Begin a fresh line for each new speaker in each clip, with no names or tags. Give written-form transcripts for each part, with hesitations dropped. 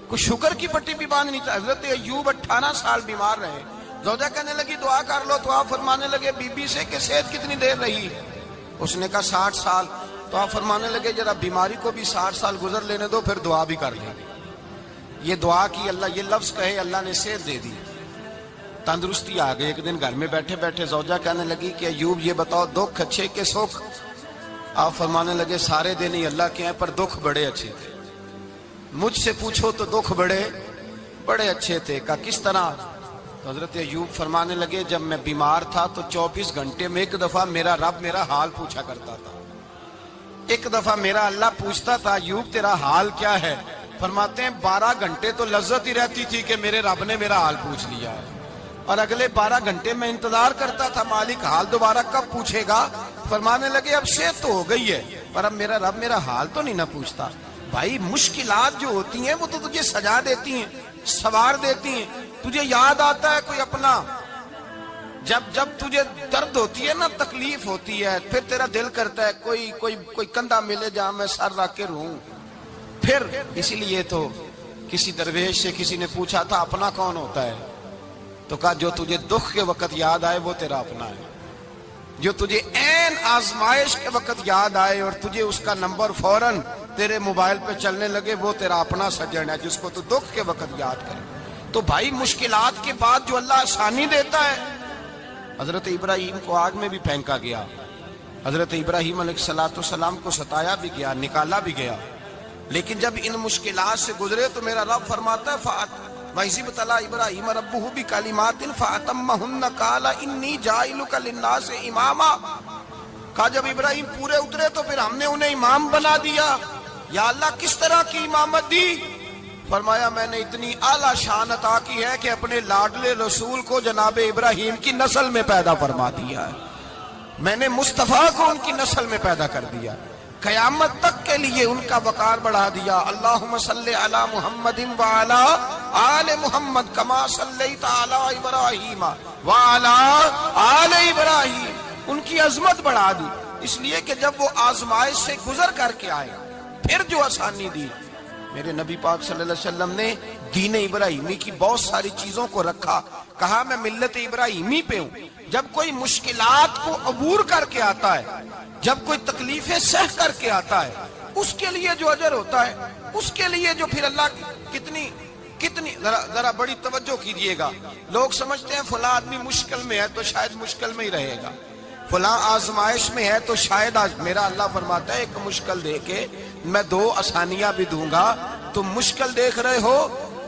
کوئی شکر کی پٹی بھی باندھنی چاہیے. حضرت ایوب 18 سال بیمار رہے. زوجہ کہنے لگی دعا کر لو تو آپ فرمانے لگے بی بی سے کہ صحت کتنی دیر رہی؟ اس نے کہا 60 سال. تو آپ فرمانے لگے ذرا بیماری کو بھی 60 سال گزر لینے دو پھر دعا بھی کر لیں. یہ دعا کی اللہ، یہ لفظ کہے اللہ نے صحت دے دی، تندرستی آ گئی. ایک دن گھر میں بیٹھے بیٹھے زوجہ کہنے لگی کہ ایوب یہ بتاؤ دکھ اچھے کہ سکھ؟ آپ فرمانے لگے سارے دن ہی اللہ کے ہیں پر دکھ بڑے اچھے تھے. مجھ سے پوچھو تو دکھ بڑے اچھے تھے. کہا کس طرح؟ تو حضرت ایوب فرمانے لگے جب میں بیمار تھا تو 24 گھنٹے میں ایک دفعہ میرا رب میرا حال پوچھا کرتا تھا. ایک دفعہ میرا اللہ پوچھتا تھا ایوب تیرا حال کیا ہے؟ فرماتے ہیں 12 گھنٹے تو لذت ہی رہتی تھی کہ میرے رب نے میرا حال پوچھ لیا ہے، اور اگلے 12 گھنٹے میں انتظار کرتا تھا مالک حال دوبارہ کب پوچھے گا. فرمانے لگے اب صحت تو ہو گئی ہے پر اب میرا رب میرا حال تو نہیں نہ پوچھتا. بھائی مشکلات جو ہوتی ہیں وہ تو تجھے سجا دیتی ہیں، سوار دیتی ہیں. تجھے یاد آتا ہے کوئی اپنا، جب تجھے درد ہوتی ہے نا، تکلیف ہوتی ہے، پھر تیرا دل کرتا ہے کوئی کندھا ملے جہاں میں سر رکھ کے رہوں. پھر اسی لیے تو کسی درویش سے کسی نے پوچھا تھا اپنا کون ہوتا ہے؟ تو کہا جو تجھے دکھ کے وقت یاد آئے وہ تیرا اپنا ہے. جو تجھے عین آزمائش کے وقت یاد آئے اور تجھے اس کا نمبر فوراً تیرے موبائل پہ چلنے لگے وہ تیرا اپنا سجن ہے، جس کو تو دکھ کے وقت یاد کرے. تو بھائی مشکلات کے بعد جو اللہ آسانی دیتا ہے. حضرت ابراہیم کو آگ میں بھی پھینکا گیا، حضرت ابراہیم علیہ السلام کو ستایا بھی گیا، نکالا بھی گیا، لیکن جب ان مشکلات سے گزرے تو میرا رب فرماتا ہے وَإِذِ ابْتَلَىٰ إِبْرَاهِيمَ رَبُّهُ بِكَلِمَاتٍ فَأَتَمَّهُنَّ قَالَ إِنِّي جَاعِلُكَ لِلنَّاسِ إِمَامًا. کہا جب ابراہیم پورے اترے تو پھر ہم نے انہیں امام بنا دیا. یا اللہ کس طرح کی امامت دی؟ فرمایا میں نے اتنی اعلیٰ شان عطا کی ہے کہ اپنے لاڈلے رسول کو جناب ابراہیم کی نسل میں پیدا فرما دیا ہے. میں نے مصطفیٰ کو ان کی نسل میں پیدا کر دیا، قیامت تک کے لیے ان کا وقار بڑھا دیا. اللہم صلی علی محمد وعلی آل محمد کما صلیت علی ابراہیم وعلی آل ابراہیم. ان کی عظمت بڑھا دی، اس لیے کہ جب وہ آزمائش سے گزر کر کے آئے پھر جو آسانی دی. میرے نبی پاک صلی اللہ علیہ وسلم نے دین ابراہیمی کی بہت ساری چیزوں کو رکھا. کہا میں ملت ابراہیمی پہ ہوں. جب کوئی مشکلات کو عبور کر کے آتا ہے، جب کوئی تکلیفیں سہ کر کے آتا ہے، اس کے لیے جو اجر ہوتا ہے، اس کے لیے جو پھر اللہ کتنی ذرا بڑی توجہ کیجئے گا. لوگ سمجھتے ہیں فلاں آدمی مشکل میں ہے تو شاید مشکل میں ہی رہے گا، فلاں آزمائش میں ہے تو شاید میرا اللہ فرماتا ہے ایک مشکل دے کے میں 2 آسانیاں بھی دوں گا. تم مشکل دیکھ رہے ہو،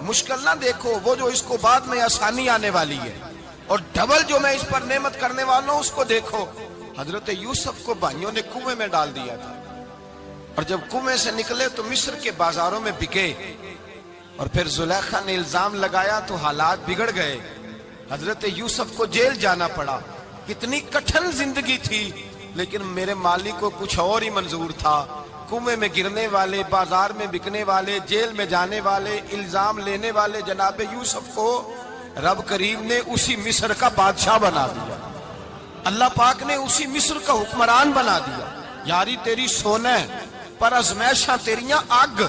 مشکل نہ دیکھو، وہ جو اس کو بعد میں آسانی آنے والی ہے، اور ڈبل جو میں اس پر نعمت کرنے والا ہوں اس کو دیکھو. حضرت یوسف کو بھائیوں نے کنویں میں ڈال دیا تھا، اور جب کنویں سے نکلے تو مصر کے بازاروں میں بکے، اور پھر زلیخا نے الزام لگایا تو حالات بگڑ گئے. حضرت یوسف کو جیل جانا پڑا. کتنی کٹھن زندگی تھی، لیکن میرے مالک کو کچھ اور ہی منظور تھا. کنویں میں گرنے والے، بازار میں بکنے والے، جیل میں جانے والے، الزام لینے والے جناب یوسف کو رب کریم نے اسی مصر کا بادشاہ بنا دیا. اللہ پاک نے اسی مصر کا حکمران بنا دیا. یاری تیری سونا ہے پر ازمیشاں تیریاں اگ.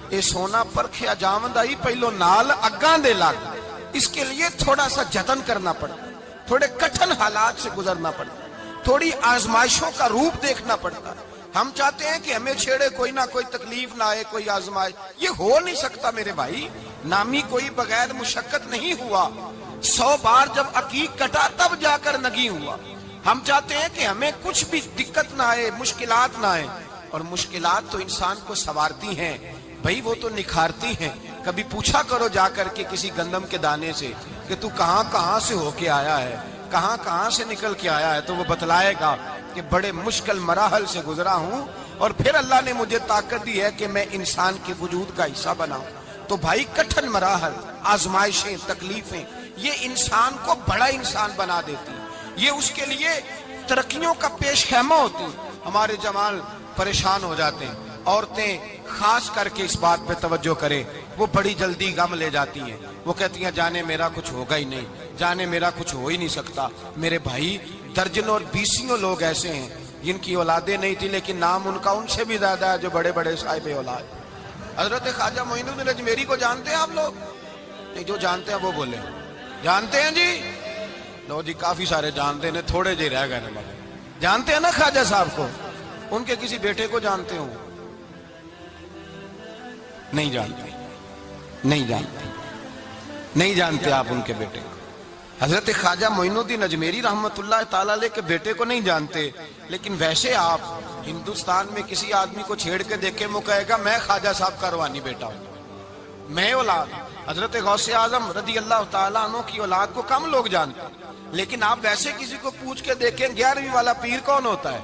اے سونا پرکھیا جاوند آئی پہلو نال اگاں دے لگ. اس کے لیے تھوڑا سا جتن کرنا پڑتا، تھوڑے کٹھن حالات سے گزرنا پڑتا، تھوڑی آزمائشوں کا روپ دیکھنا پڑتا. ہم چاہتے ہیں کہ ہمیں چھیڑے کوئی نہ کوئی تکلیف نہ آئے، کوئی آزمائش. یہ ہو نہیں سکتا میرے بھائی. نامی کوئی بغیر مشقت نہیں ہوا. 100 بار جب عقیق کٹا تب جا کر نگی ہوا. ہم چاہتے ہیں کہ ہمیں کچھ بھی دقت نہ آئے، مشکلات نہ آئے. اور مشکلات تو انسان کو سنوارتی ہیں بھائی، وہ تو نکھارتی ہیں. کبھی پوچھا کرو جا کر کے کسی گندم کے دانے سے کہ تو کہاں سے ہو کے آیا ہے، کہاں سے نکل کے آیا ہے، تو وہ بتلائے گا کہ بڑے مشکل مراحل سے گزرا ہوں اور پھر اللہ نے مجھے طاقت دی ہے کہ میں انسان کے وجود کا حصہ بناؤں. تو بھائی کٹھن مراحل، آزمائشیں، تکلیفیں یہ انسان کو بڑا انسان بنا دیتی ہیں. یہ اس کے لیے ترقیوں کا پیش خیمہ ہوتی ہیں. ہمارے جوان پریشان ہو جاتے ہیں. عورتیں خاص کر کے اس بات پہ توجہ کریں. وہ بڑی جلدی غم لے جاتی ہیں. وہ کہتی ہیں جانے میرا کچھ ہوگا ہی نہیں, جانے میرا کچھ ہو ہی نہیں سکتا. میرے بھائی درجنوں اور بیسیوں لوگ ایسے ہیں جن کی اولادیں نہیں تھی لیکن نام ان کا ان سے بھی زیادہ ہے جو بڑے بڑے صاحب اولاد. حضرت خواجہ معین الدین اجمیری کو جانتے ہیں آپ لوگ؟ نہیں, جو جانتے ہیں وہ بولے. جانتے ہیں جی؟ لو جی, کافی سارے جانتے ہیں, تھوڑے جی رہ گئے نا. جانتے ہیں نا خواجہ صاحب کو؟ ان کے کسی بیٹے کو جانتے ہوں؟ نہیں جانتے, نہیں جانتے, نہیں جانتے آپ ان کے بیٹے کو. حضرت خواجہ معین الدین اجمیری رحمت اللہ تعالی علیہ کے بیٹے کو نہیں جانتے, لیکن ویسے آپ ہندوستان میں کسی آدمی کو چھیڑ کے دیکھیں وہ کہے گا میں خواجہ صاحب کا روحانی بیٹا ہوں, میں اولاد. حضرت غوث اعظم رضی اللہ تعالیٰ عنہ کی اولاد کو کم لوگ جانتے ہیں, لیکن آپ ویسے کسی کو پوچھ کے دیکھیں 11ویں والا پیر کون ہوتا ہے,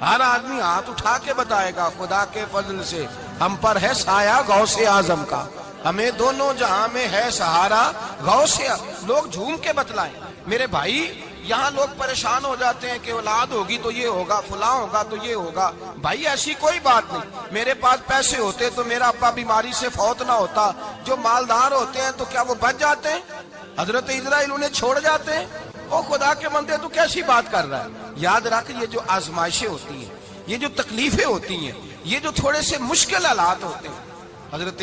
ہر آدمی ہاتھ اٹھا کے بتائے گا خدا کے فضل سے ہم پر ہے سایہ غوث اعظم کا, ہمیں دونوں جہاں میں ہے سہارا غوث. لوگ جھوم کے بتلائیں. میرے بھائی یہاں لوگ پریشان ہو جاتے ہیں کہ اولاد ہوگی تو یہ ہوگا, فلاں ہوگا تو یہ ہوگا. بھائی ایسی کوئی بات نہیں. میرے پاس پیسے ہوتے تو میرا ابا بیماری سے فوت نہ ہوتا. جو مالدار ہوتے ہیں تو کیا وہ بچ جاتے ہیں؟ حضرت اسرائیل انہیں چھوڑ جاتے ہیں؟ او خدا کے بندے تو کیسی بات کر رہا ہے. یاد رکھ, یہ جو آزمائشیں ہوتی ہیں, یہ جو تکلیفیں ہوتی ہیں, یہ جو تھوڑے سے مشکل حالات ہوتے ہیں. حضرت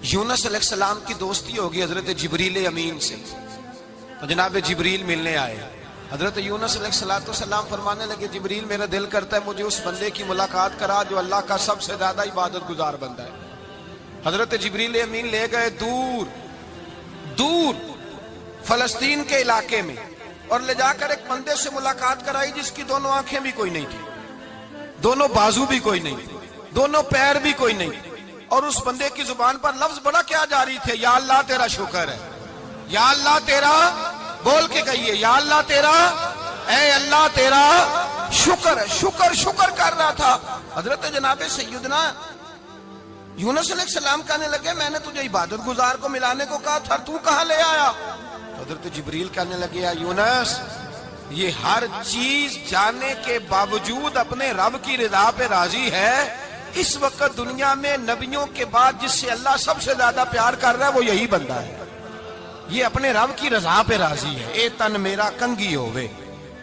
یونس علیہ السلام کی دوستی ہوگی حضرت جبریل امین سے, تو جناب جبریل ملنے آئے. حضرت یونس علیہ السلام فرمانے لگے جبریل میرا دل کرتا ہے مجھے اس بندے کی ملاقات کرا جو اللہ کا سب سے زیادہ عبادت گزار بندہ ہے. حضرت جبریل امین لے گئے دور دور فلسطین کے علاقے میں, اور لے جا کر ایک بندے سے ملاقات کرائی جس کی دونوں آنکھیں بھی کوئی نہیں تھی, دونوں بازو بھی کوئی نہیں تھی, دونوں پیر بھی کوئی نہیں تھی. اور اس بندے کی زبان پر لفظ بڑا کیا جاری تھے, یا اللہ تیرا شکر ہے, یا اللہ تیرا, بول کے کہیے یا اللہ تیرا, اے اللہ تیرا شکر ہے. شکر شکر کر رہا تھا. حضرت جناب سیدنا یونس علیہ السلام کہنے لگے میں نے تجھے عبادت گزار کو ملانے کو کہا تھا, تو کہاں لے آیا؟ حضرت جبریل کہنے لگے یا یونس, یہ ہر چیز جانے کے باوجود اپنے رب کی رضا پہ راضی ہے. اس وقت دنیا میں نبیوں کے بعد جس سے اللہ سب سے زیادہ پیار کر رہا ہے وہ یہی بندہ ہے. یہ اپنے رب کی رضا پہ راضی ہے. اے تن میرا کنگی ہووے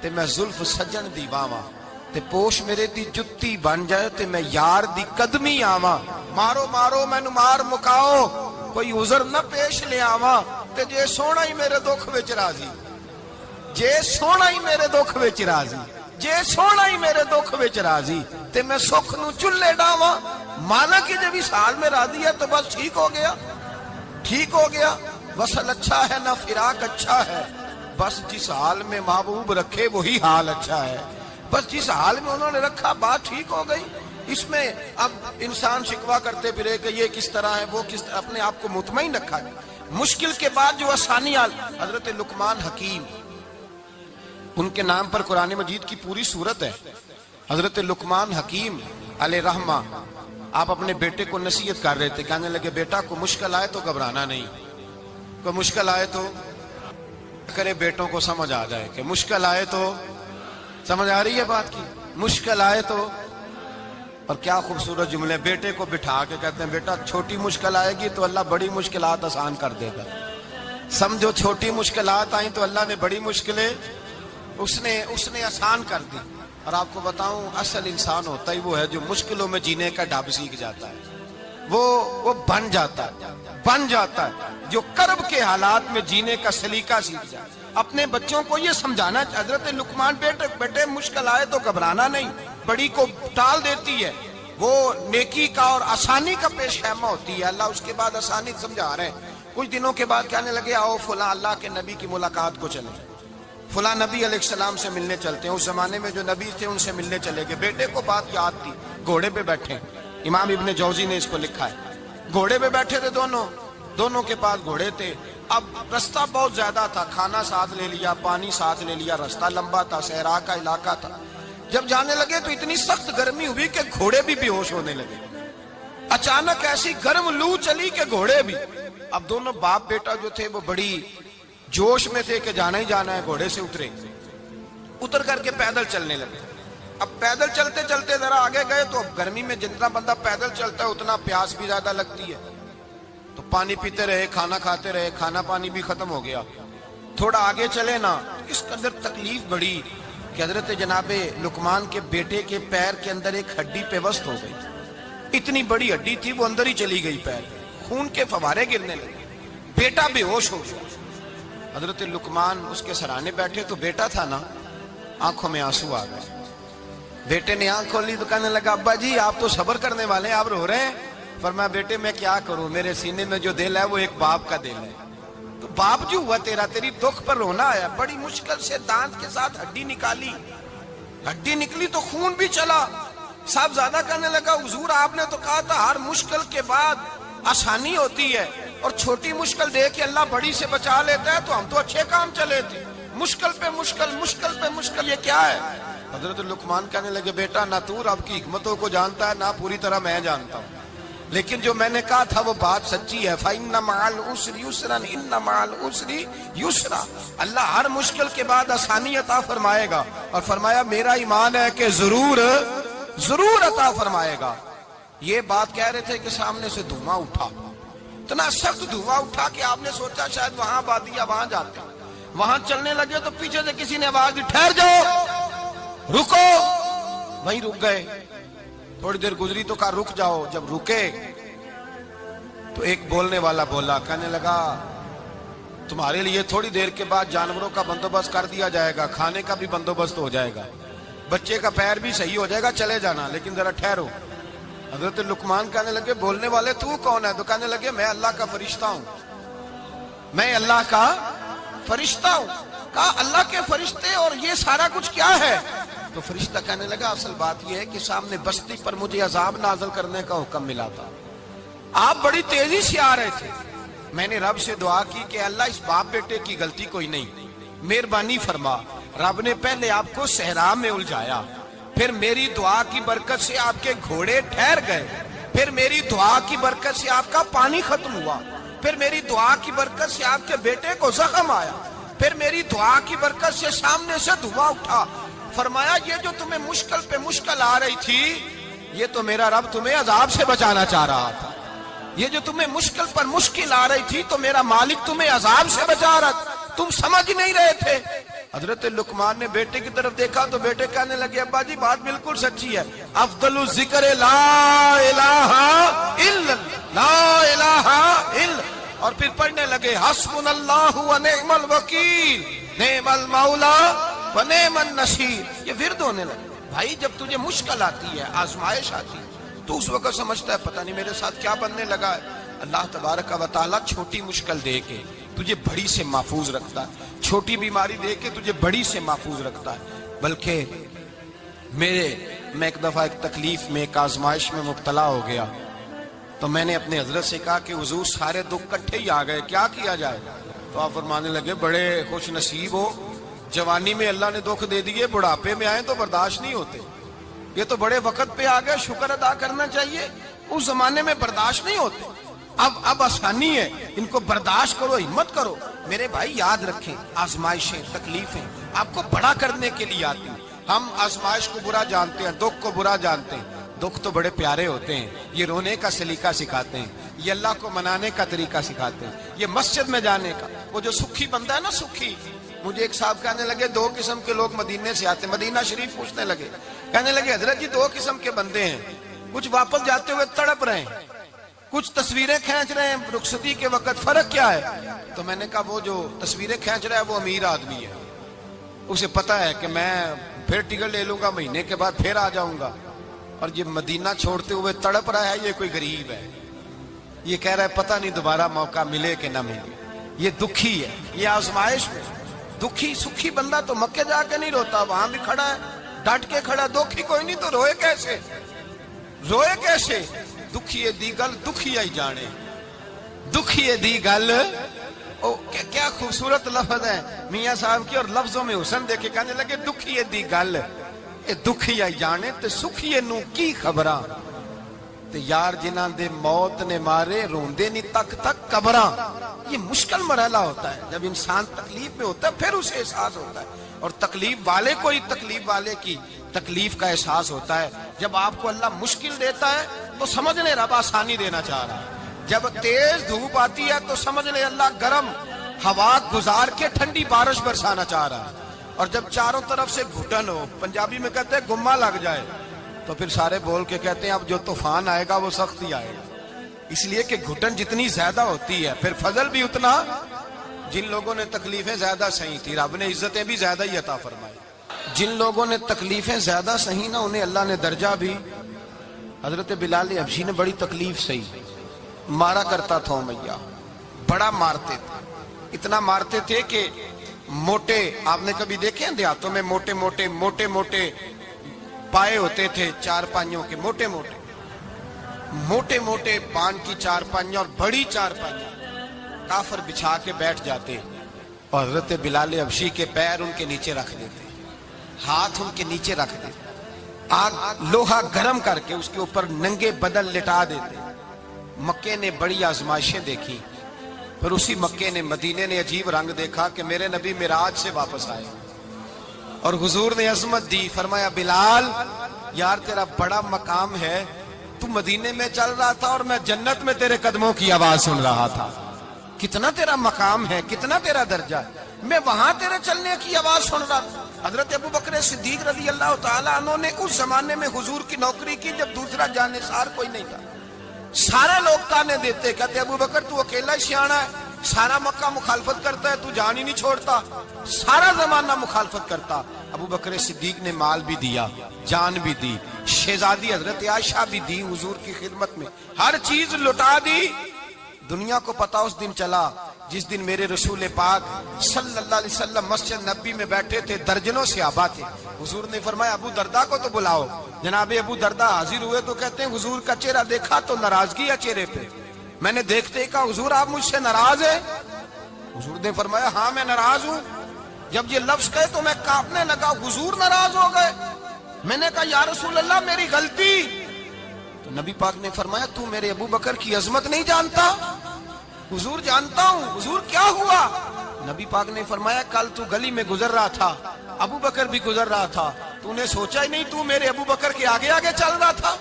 تے میں زلف سجن دی باواں, تے پوش میرے دی جتی بن جائے تے میں یار دی قدمی آواں. مارو مارو مینو مار مکاؤ, کوئی عذر نہ پیش لے آواں, تے جے سونا ہی میرے دکھ وچ راضی, جے سونا ہی میرے دکھ وچ راضی, جے سونا ہی میرے دکھ وچ راضی, تے میں سکھ نو چلے ڈاواں. مانا کہ جب اس حال میں راضی ہے تو بس ٹھیک ہو گیا, ٹھیک ہو گیا. وصل اچھا ہے نہ فراق اچھا ہے, بس جس حال میں محبوب رکھے وہی حال اچھا ہے. بس جس حال میں انہوں نے رکھا بات ٹھیک ہو گئی. اس میں اب انسان شکوا کرتے پھرے کہ یہ کس طرح ہے وہ کس طرح, اپنے آپ کو مطمئن رکھا. مشکل کے بعد جو آسانی آل. حضرت لقمان حکیم, ان کے نام پر قرآن مجید کی پوری سورت ہے. حضرت لقمان حکیم علیہ رحمہ آپ اپنے بیٹے کو نصیحت کر رہے تھے, کہنے لگے بیٹا کو مشکل آئے تو گھبرانا نہیں, کوئی مشکل آئے تو کرے بیٹوں کو سمجھ آ جائے کہ مشکل آئے تو, سمجھ آ رہی ہے بات کی, مشکل آئے تو. اور کیا خوبصورت جملے, بیٹے کو بٹھا کے کہتے ہیں بیٹا چھوٹی مشکل آئے گی تو اللہ بڑی مشکلات آسان کر دے گا. سمجھو چھوٹی مشکلات آئیں تو اللہ نے بڑی مشکلیں اس نے آسان کر دی. اور آپ کو بتاؤں اصل انسان ہوتا ہی وہ ہے جو مشکلوں میں جینے کا ڈھب سیکھ جاتا ہے, وہ بن جاتا ہے, جو کرب کے حالات میں جینے کا سلیقہ سیکھ جاتا ہے. اپنے بچوں کو یہ سمجھانا, حضرت لقمان بیٹے مشکل آئے تو گھبرانا نہیں, بڑی کو ٹال دیتی ہے, وہ نیکی کا اور آسانی کا پیش خیمہ ہوتی ہے. اللہ اس کے بعد آسانی سمجھا رہے ہیں. کچھ دنوں کے بعد کہنے لگے آؤ فلاں اللہ کے نبی کی ملاقات کو چلیں, فلاں نبی علیہ السلام سے ملنے چلتے ہیں. اس زمانے میں جو نبی تھے ان سے ملنے چلے گئے. بیٹے کو بات یاد تھی, گھوڑے پہ بیٹھے, امام ابن جوزی نے اس کو لکھا ہے, گھوڑے پہ بیٹھے تھے دونوں کے پاس گھوڑے تھے. اب رستہ بہت زیادہ تھا, کھانا ساتھ لے لیا, پانی ساتھ لے لیا, رستہ لمبا تھا, صحرا کا علاقہ تھا. جب جانے لگے تو اتنی سخت گرمی ہوئی کہ گھوڑے بھی بے ہوش ہونے لگے. اچانک ایسی گرم لو چلی کہ گھوڑے بھی. اب دونوں باپ بیٹا جو تھے وہ بڑی جوش میں تھے کہ جانا ہی جانا ہے. گھوڑے سے اتر کر کے پیدل چلنے لگے. اب پیدل چلتے چلتے ذرا آگے گئے تو اب گرمی میں جتنا بندہ پیدل چلتا ہے اتنا پیاس بھی زیادہ لگتی ہے، تو پانی پیتے رہے، کھانا کھاتے رہے، کھانا پانی بھی ختم ہو گیا۔ تھوڑا آگے چلے نا، اس قدر تکلیف بڑھی کہ حضرت جناب لقمان کے بیٹے کے پیر کے اندر ایک ہڈی پیوست ہو گئی، اتنی بڑی ہڈی تھی وہ اندر ہی چلی گئی، پیر خون کے فوارے گرنے لگے، بیٹا بے ہوش ہو گیا۔ حضرت لقمان اس کے سرانے بیٹھے تو بیٹا تھا نا، آنکھوں میں آنسو آ گئے۔ بیٹے نے آنکھ کھولی تو کہنے لگا ابا جی آپ تو صبر کرنے والے ہیں، آپ رو رہے ہیں؟ فرمایا بیٹے میں کیا کروں، میرے سینے میں جو دل ہے وہ ایک باپ کا دل ہے، تو باپ جو ہوا تیرا، تیری دکھ پر رونا آیا۔ بڑی مشکل سے دانت کے ساتھ ہڈی نکالی، ہڈی نکلی تو خون بھی چلا۔ صاحب زیادہ کہنے لگا حضور آپ نے تو کہا تھا ہر مشکل کے بعد آسانی ہوتی ہے، اور چھوٹی مشکل دے کے اللہ بڑی سے بچا لیتا ہے، تو ہم تو اچھے کام چلے تھے، مشکل پہ مشکل، مشکل پہ مشکل، یہ کیا ہے؟ حضرت لقمان کہنے لگے بیٹا نہ تو رب کی حکمتوں کو جانتا ہے نہ پوری طرح میں جانتا ہوں، لیکن جو میں نے کہا تھا وہ بات سچی ہے۔ فَإِنَّ مَعَ الْعُسْرِ يُسْرًا إِنَّ مَعَ الْعُسْرِ يُسْرًا، اللہ ہر مشکل کے بعد آسانی عطا فرمائے گا، اور فرمایا میرا ایمان ہے کہ ضرور ضرور عطا فرمائے گا۔ یہ بات کہہ رہے تھے کہ سامنے سے دھواں اٹھا، اتنا سخت دھواں اٹھا کہ آپ نے سوچا شاید وہاں آبادی ہے وہاں جاتے ہیں۔ وہاں چلنے لگے تو پیچھے سے کسی نے آواز دی ٹھہر جاؤ، رکو، وہیں رک گئے۔ تھوڑی دیر گزری تو کہا رک جاؤ، جب رکے تو ایک بولنے والا بولا، کہنے لگا تمہارے لیے تھوڑی دیر کے بعد جانوروں کا بندوبست کر دیا جائے گا، کھانے کا بھی بندوبست ہو جائے گا، بچے کا پیر بھی صحیح ہو جائے گا، چلے جانا لیکن ذرا ٹھہرو۔ حضرت لقمان کہنے لگے بولنے والے تو کون ہے؟ تو کہنے لگے میں اللہ کا فرشتہ ہوں، میں اللہ کا فرشتہ ہوں۔ کہا اللہ کے فرشتے اور یہ سارا کچھ کیا ہے؟ تو فرشتہ کہنے لگا اصل بات یہ ہے کہ سامنے بستی پر مجھے عذاب نازل کرنے کا حکم ملا تھا، آپ بڑی تیزی سے آ رہے تھے، میں نے رب سے دعا کی کہ اللہ اس باپ بیٹے کی غلطی کوئی نہیں، مہربانی فرما۔ رب نے پہلے آپ کو صحرا میں الجھایا، پھر میری دعا کی برکت سے آپ کے گھوڑے ٹھہر گئے، پھر میری دعا کی برکت سے آپ کا پانی ختم ہوا، پھر میری دعا کی برکت سے آپ کے بیٹے کو زخم آیا، پھر میری دعا کی برکت سے سامنے سے دھواں اٹھا۔ فرمایا یہ جو تمہیں مشکل پہ مشکل آ رہی تھی، یہ تو میرا رب تمہیں عذاب سے بچانا چاہ رہا تھا، یہ جو تمہیں مشکل پر مشکل آ رہی تھی تو میرا مالک تمہیں عذاب سے بچا رہا تھا، تم سمجھ نہیں رہے تھے۔ حضرت لقمان نے بیٹے کی طرف دیکھا تو بیٹے کہنے لگے ابا جی بات بالکل سچی ہے، افضل الذکر لا الہ الا لا الہ الا، اور پھر پڑھنے لگے حسبنا اللہ و نعم الوکیل نعم المولا و نعم النصیر۔ یہ ورد ہونے لگے۔ بھائی جب تجھے مشکل آتی ہے، آزمائش آتی ہے، تو اس وقت سمجھتا ہے پتہ نہیں میرے ساتھ کیا بننے لگا ہے۔ اللہ تبارک و تعالیٰ چھوٹی مشکل دے کے تجھے بڑی سے محفوظ رکھتا ہے، چھوٹی بیماری دے کے تجھے بڑی سے محفوظ رکھتا ہے۔ بلکہ میں ایک دفعہ ایک تکلیف میں ایک آزمائش میں مبتلا ہو گیا، تو میں نے اپنے حضرت سے کہا کہ حضور سارے دکھ کٹھے ہی آ گئے، کیا کیا جائے؟ تو آپ فرمانے لگے بڑے خوش نصیب ہو، جوانی میں اللہ نے دکھ دے دیے، بڑھاپے میں آئے تو برداشت نہیں ہوتے، یہ تو بڑے وقت پہ آ گئے، شکر ادا کرنا چاہیے، اس زمانے میں برداشت نہیں ہوتے، اب آسانی ہے، ان کو برداشت کرو، ہمت کرو۔ میرے بھائی یاد رکھیں آزمائشیں تکلیفیں آپ کو بڑا کرنے کے لیے آتی ہیں۔ ہم آزمائش کو برا جانتے ہیں، دکھ کو برا جانتے ہیں، دکھ تو بڑے پیارے ہوتے ہیں، یہ رونے کا سلیقہ سکھاتے ہیں، یہ اللہ کو منانے کا طریقہ سکھاتے ہیں، یہ مسجد میں جانے کا۔ وہ جو سکھی بندہ ہے نا، سکھی، مجھے ایک صاحب کہنے لگے دو قسم کے لوگ مدینے سے آتے ہیں، مدینہ شریف پوچھنے لگے، کہنے لگے حضرت جی دو قسم کے بندے ہیں، کچھ واپس جاتے ہوئے تڑپ رہے ہیں، کچھ تصویریں کھینچ رہے ہیں رخصتی کے وقت، فرق کیا ہے؟ تو میں نے کہا وہ جو تصویریں کھینچ رہا ہے وہ امیر آدمی ہے، اسے پتا ہے کہ میں پھر ٹکٹ لے لوں گا، مہینے کے بعد پھر آ جاؤں گا، اور یہ مدینہ چھوڑتے ہوئے تڑپ رہا ہے، یہ کوئی غریب ہے، یہ کہہ رہا ہے پتہ نہیں دوبارہ موقع ملے کہ نہ ملے، یہ دکھی ہے، یہ آزمائش میں دکھی۔ سکھی بندہ تو مکے جا کے نہیں روتا، وہاں بھی کھڑا ہے ڈٹ کے کھڑا، دکھی کوئی نہیں تو روئے کیسے، روئے کیسے؟ دکھیے دی گل دکھیا ہی جانے، دکھیے دی گل، کیا خوبصورت لفظ ہے میاں صاحب کی، اور لفظوں میں حسن دیکھے، کہنے لگے دکھیے دی گل اے دکھیا ہی جانے تے سکھیے نو کی خبراں، تے یار جنہاں دے موت نے مارے روندے نہیں تک تک قبراں. یہ مشکل مرحلہ ہوتا ہے. جب انسان تکلیف میں ہوتا ہے پھر اسے احساس ہوتا ہے. اور تکلیف والے کو ہی تکلیف والے کی تکلیف کا احساس ہوتا ہے. جب آپ کو اللہ مشکل دیتا ہے تو سمجھ لیں رب آسانی دینا چاہ رہا ہے. جب تیز دھوپ آتی ہے تو سمجھ لیں اللہ گرم ہوا گزار کے ٹھنڈی بارش برسانا چاہ رہا ہے. اور جب چاروں طرف سے گھٹن ہو، پنجابی میں کہتے ہیں گما لگ جائے، تو پھر سارے بول کے کہتے ہیں اب جو طوفان آئے گا وہ سخت ہی آئے گا. اس لیے کہ گھٹن جتنی زیادہ ہوتی ہے پھر فضل بھی اتنا. جن لوگوں نے تکلیفیں زیادہ سہی تھی رب نے عزتیں بھی زیادہ ہی عطا فرمائی. جن لوگوں نے تکلیفیں زیادہ سہی نا انہیں اللہ نے درجہ بھی. حضرت بلال حبشی نے بڑی تکلیف سہی، مارا کرتا تھا امیہ، بڑا مارتے تھے. اتنا مارتے تھے کہ موٹے، آپ نے کبھی دیکھے ہیں دیہاتوں میں موٹے موٹے موٹے موٹے پائے ہوتے تھے چار پائیوں کے، موٹے موٹے موٹے موٹے پان کی چار پائیاں اور بڑی چار پائیاں کافر بچھا کے بیٹھ جاتے اور حضرت بلال حبشی کے پیر ان کے نیچے رکھ دیتے، ہاتھ ان کے نیچے رکھ دیتے، آگ لوہا گرم کر کے اس کے اوپر ننگے بدن لٹا دیتے. مکے نے بڑی آزمائشیں دیکھی، پھر اسی مکے نے مدینے نے عجیب رنگ دیکھا کہ میرے نبی معراج سے واپس آئے اور حضور نے عظمت دی. فرمایا بلال یار تیرا بڑا مقام ہے، تو مدینے میں چل رہا تھا اور میں جنت میں تیرے قدموں کی آواز سن رہا تھا. کتنا تیرا مقام ہے، کتنا تیرا درجہ ہے، میں وہاں تیرے چلنے کی آواز سن رہا تھا. حضرت ابو بکر صدیق رضی اللہ تعالیٰ عنہ نے اس زمانے میں حضور کی نوکری کی جب دوسرا جانثار کوئی نہیں تھا. سارے لوگ تانے دیتے، کہتے ابو بکر تو اکیلا ہی سیانا ہے، سارا مکہ مخالفت کرتا ہے، تو جان ہی نہیں چھوڑتا، سارا زمانہ مخالفت کرتا. ابو بکر صدیق نے مال بھی دیا، جان بھی دی، شہزادی حضرت عائشہ بھی دی حضور کی خدمت میں، ہر چیز لٹا دی. دنیا کو پتا اس دن چلا جس دن میرے رسول پاک صلی اللہ علیہ وسلم مسجد نبی میں بیٹھے تھے، درجنوں صحابہ تھے. حضور نے فرمایا ابو دردہ کو تو بلاؤ. جناب ابو دردہ حاضر ہوئے تو کہتے ہیں حضور کا چہرہ دیکھا تو ناراضگی ہے چہرے پہ. میں نے دیکھتے ہی کہا حضور آپ مجھ سے ناراض ہیں؟ حضور نے فرمایا ہاں میں ناراض ہوں. جب یہ لفظ کہے تو میں کانپنے لگا، حضور ناراض ہو گئے. میں نے کہا یا رسول اللہ میری غلطی. تو نبی پاک نے فرمایا تو میرے ابو بکر کی عظمت نہیں جانتا؟ حضور جانتا ہوں. حضور کیا ہوا؟ نبی پاک نے فرمایا کل تو گلی میں گزر رہا تھا، ابو بکر بھی گزر رہا تھا، تو نے سوچا ہی نہیں تو میرے ابو بکر کے آگے آگے چل رہا تھا؟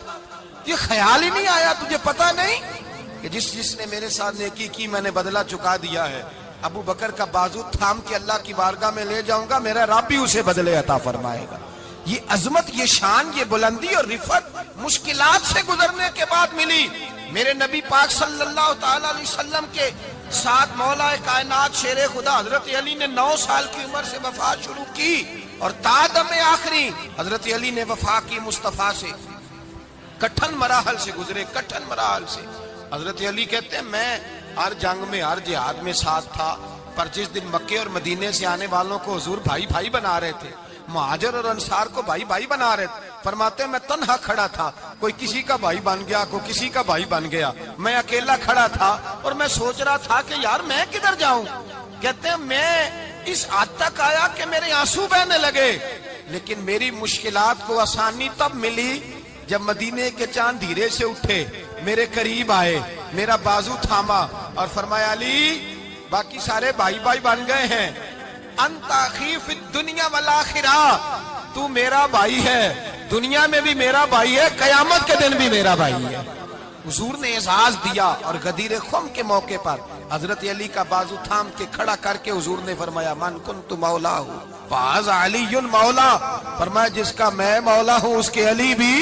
یہ خیال ہی نہیں آیا، تجھے پتا نہیں کہ جس نے میرے ساتھ نیکی کی میں نے بدلہ چکا دیا ہے. ابو بکر کا بازو تھام کے اللہ کی بارگاہ میں لے جاؤں گا، میرا رب بھی اسے بدلے عطا فرمائے گا. یہ عظمت، یہ شان، یہ بلندی اور رفعت مشکلات سے گزرنے کے بعد ملی. میرے نبی پاک صلی اللہ تعالی علیہ وسلم کے ساتھ مولا کائنات شیر خدا حضرت علی نے 9 سال کی عمر سے وفات شروع کی اور تا دم آخری حضرت علی نے وفا کی مصطفیٰ سے. کٹھن مراحل سے گزرے، کٹھن مراحل سے. حضرت علی کہتے ہیں میں ہر جنگ میں ہر جہاد میں ساتھ تھا، پر جس دن مکے اور مدینے سے آنے والوں کو حضور بھائی بھائی بنا رہے تھے، مہاجر اور انصار کو بھائی بھائی بنا رہے تھے. فرماتے ہیں میں تنہا کھڑا تھا، کوئی کسی کا بھائی بن گیا، کوئی کسی کا بھائی بن گیا، میں اکیلا کھڑا تھا اور میں سوچ رہا تھا کہ یار میں کدھر جاؤں. کہتے ہیں میں اس حد تک آیا کہ میرے آنسو بہنے لگے، لیکن میری مشکلات کو آسانی تب ملی جب مدینے کے چاند دھیرے سے اٹھے، میرے قریب آئے، میرا بازو تھاما اور فرمایا علی باقی سارے بھائی بھائی بن گئے ہیں، انت اخی فی الدنیا والآخرہ، تو میرا بھائی ہے، دنیا میں بھی میرا بھائی ہے، قیامت کے دن بھی میرا بھائی ہے. حضور نے اعزاز دیا اور غدیر خم کے موقع پر حضرت علی کا بازو تھام کے کھڑا کر کے حضور نے فرمایا من کنت مولا ہوں فہذا علی مولا. فرمایا جس کا میں مولا ہوں اس کے علی بھی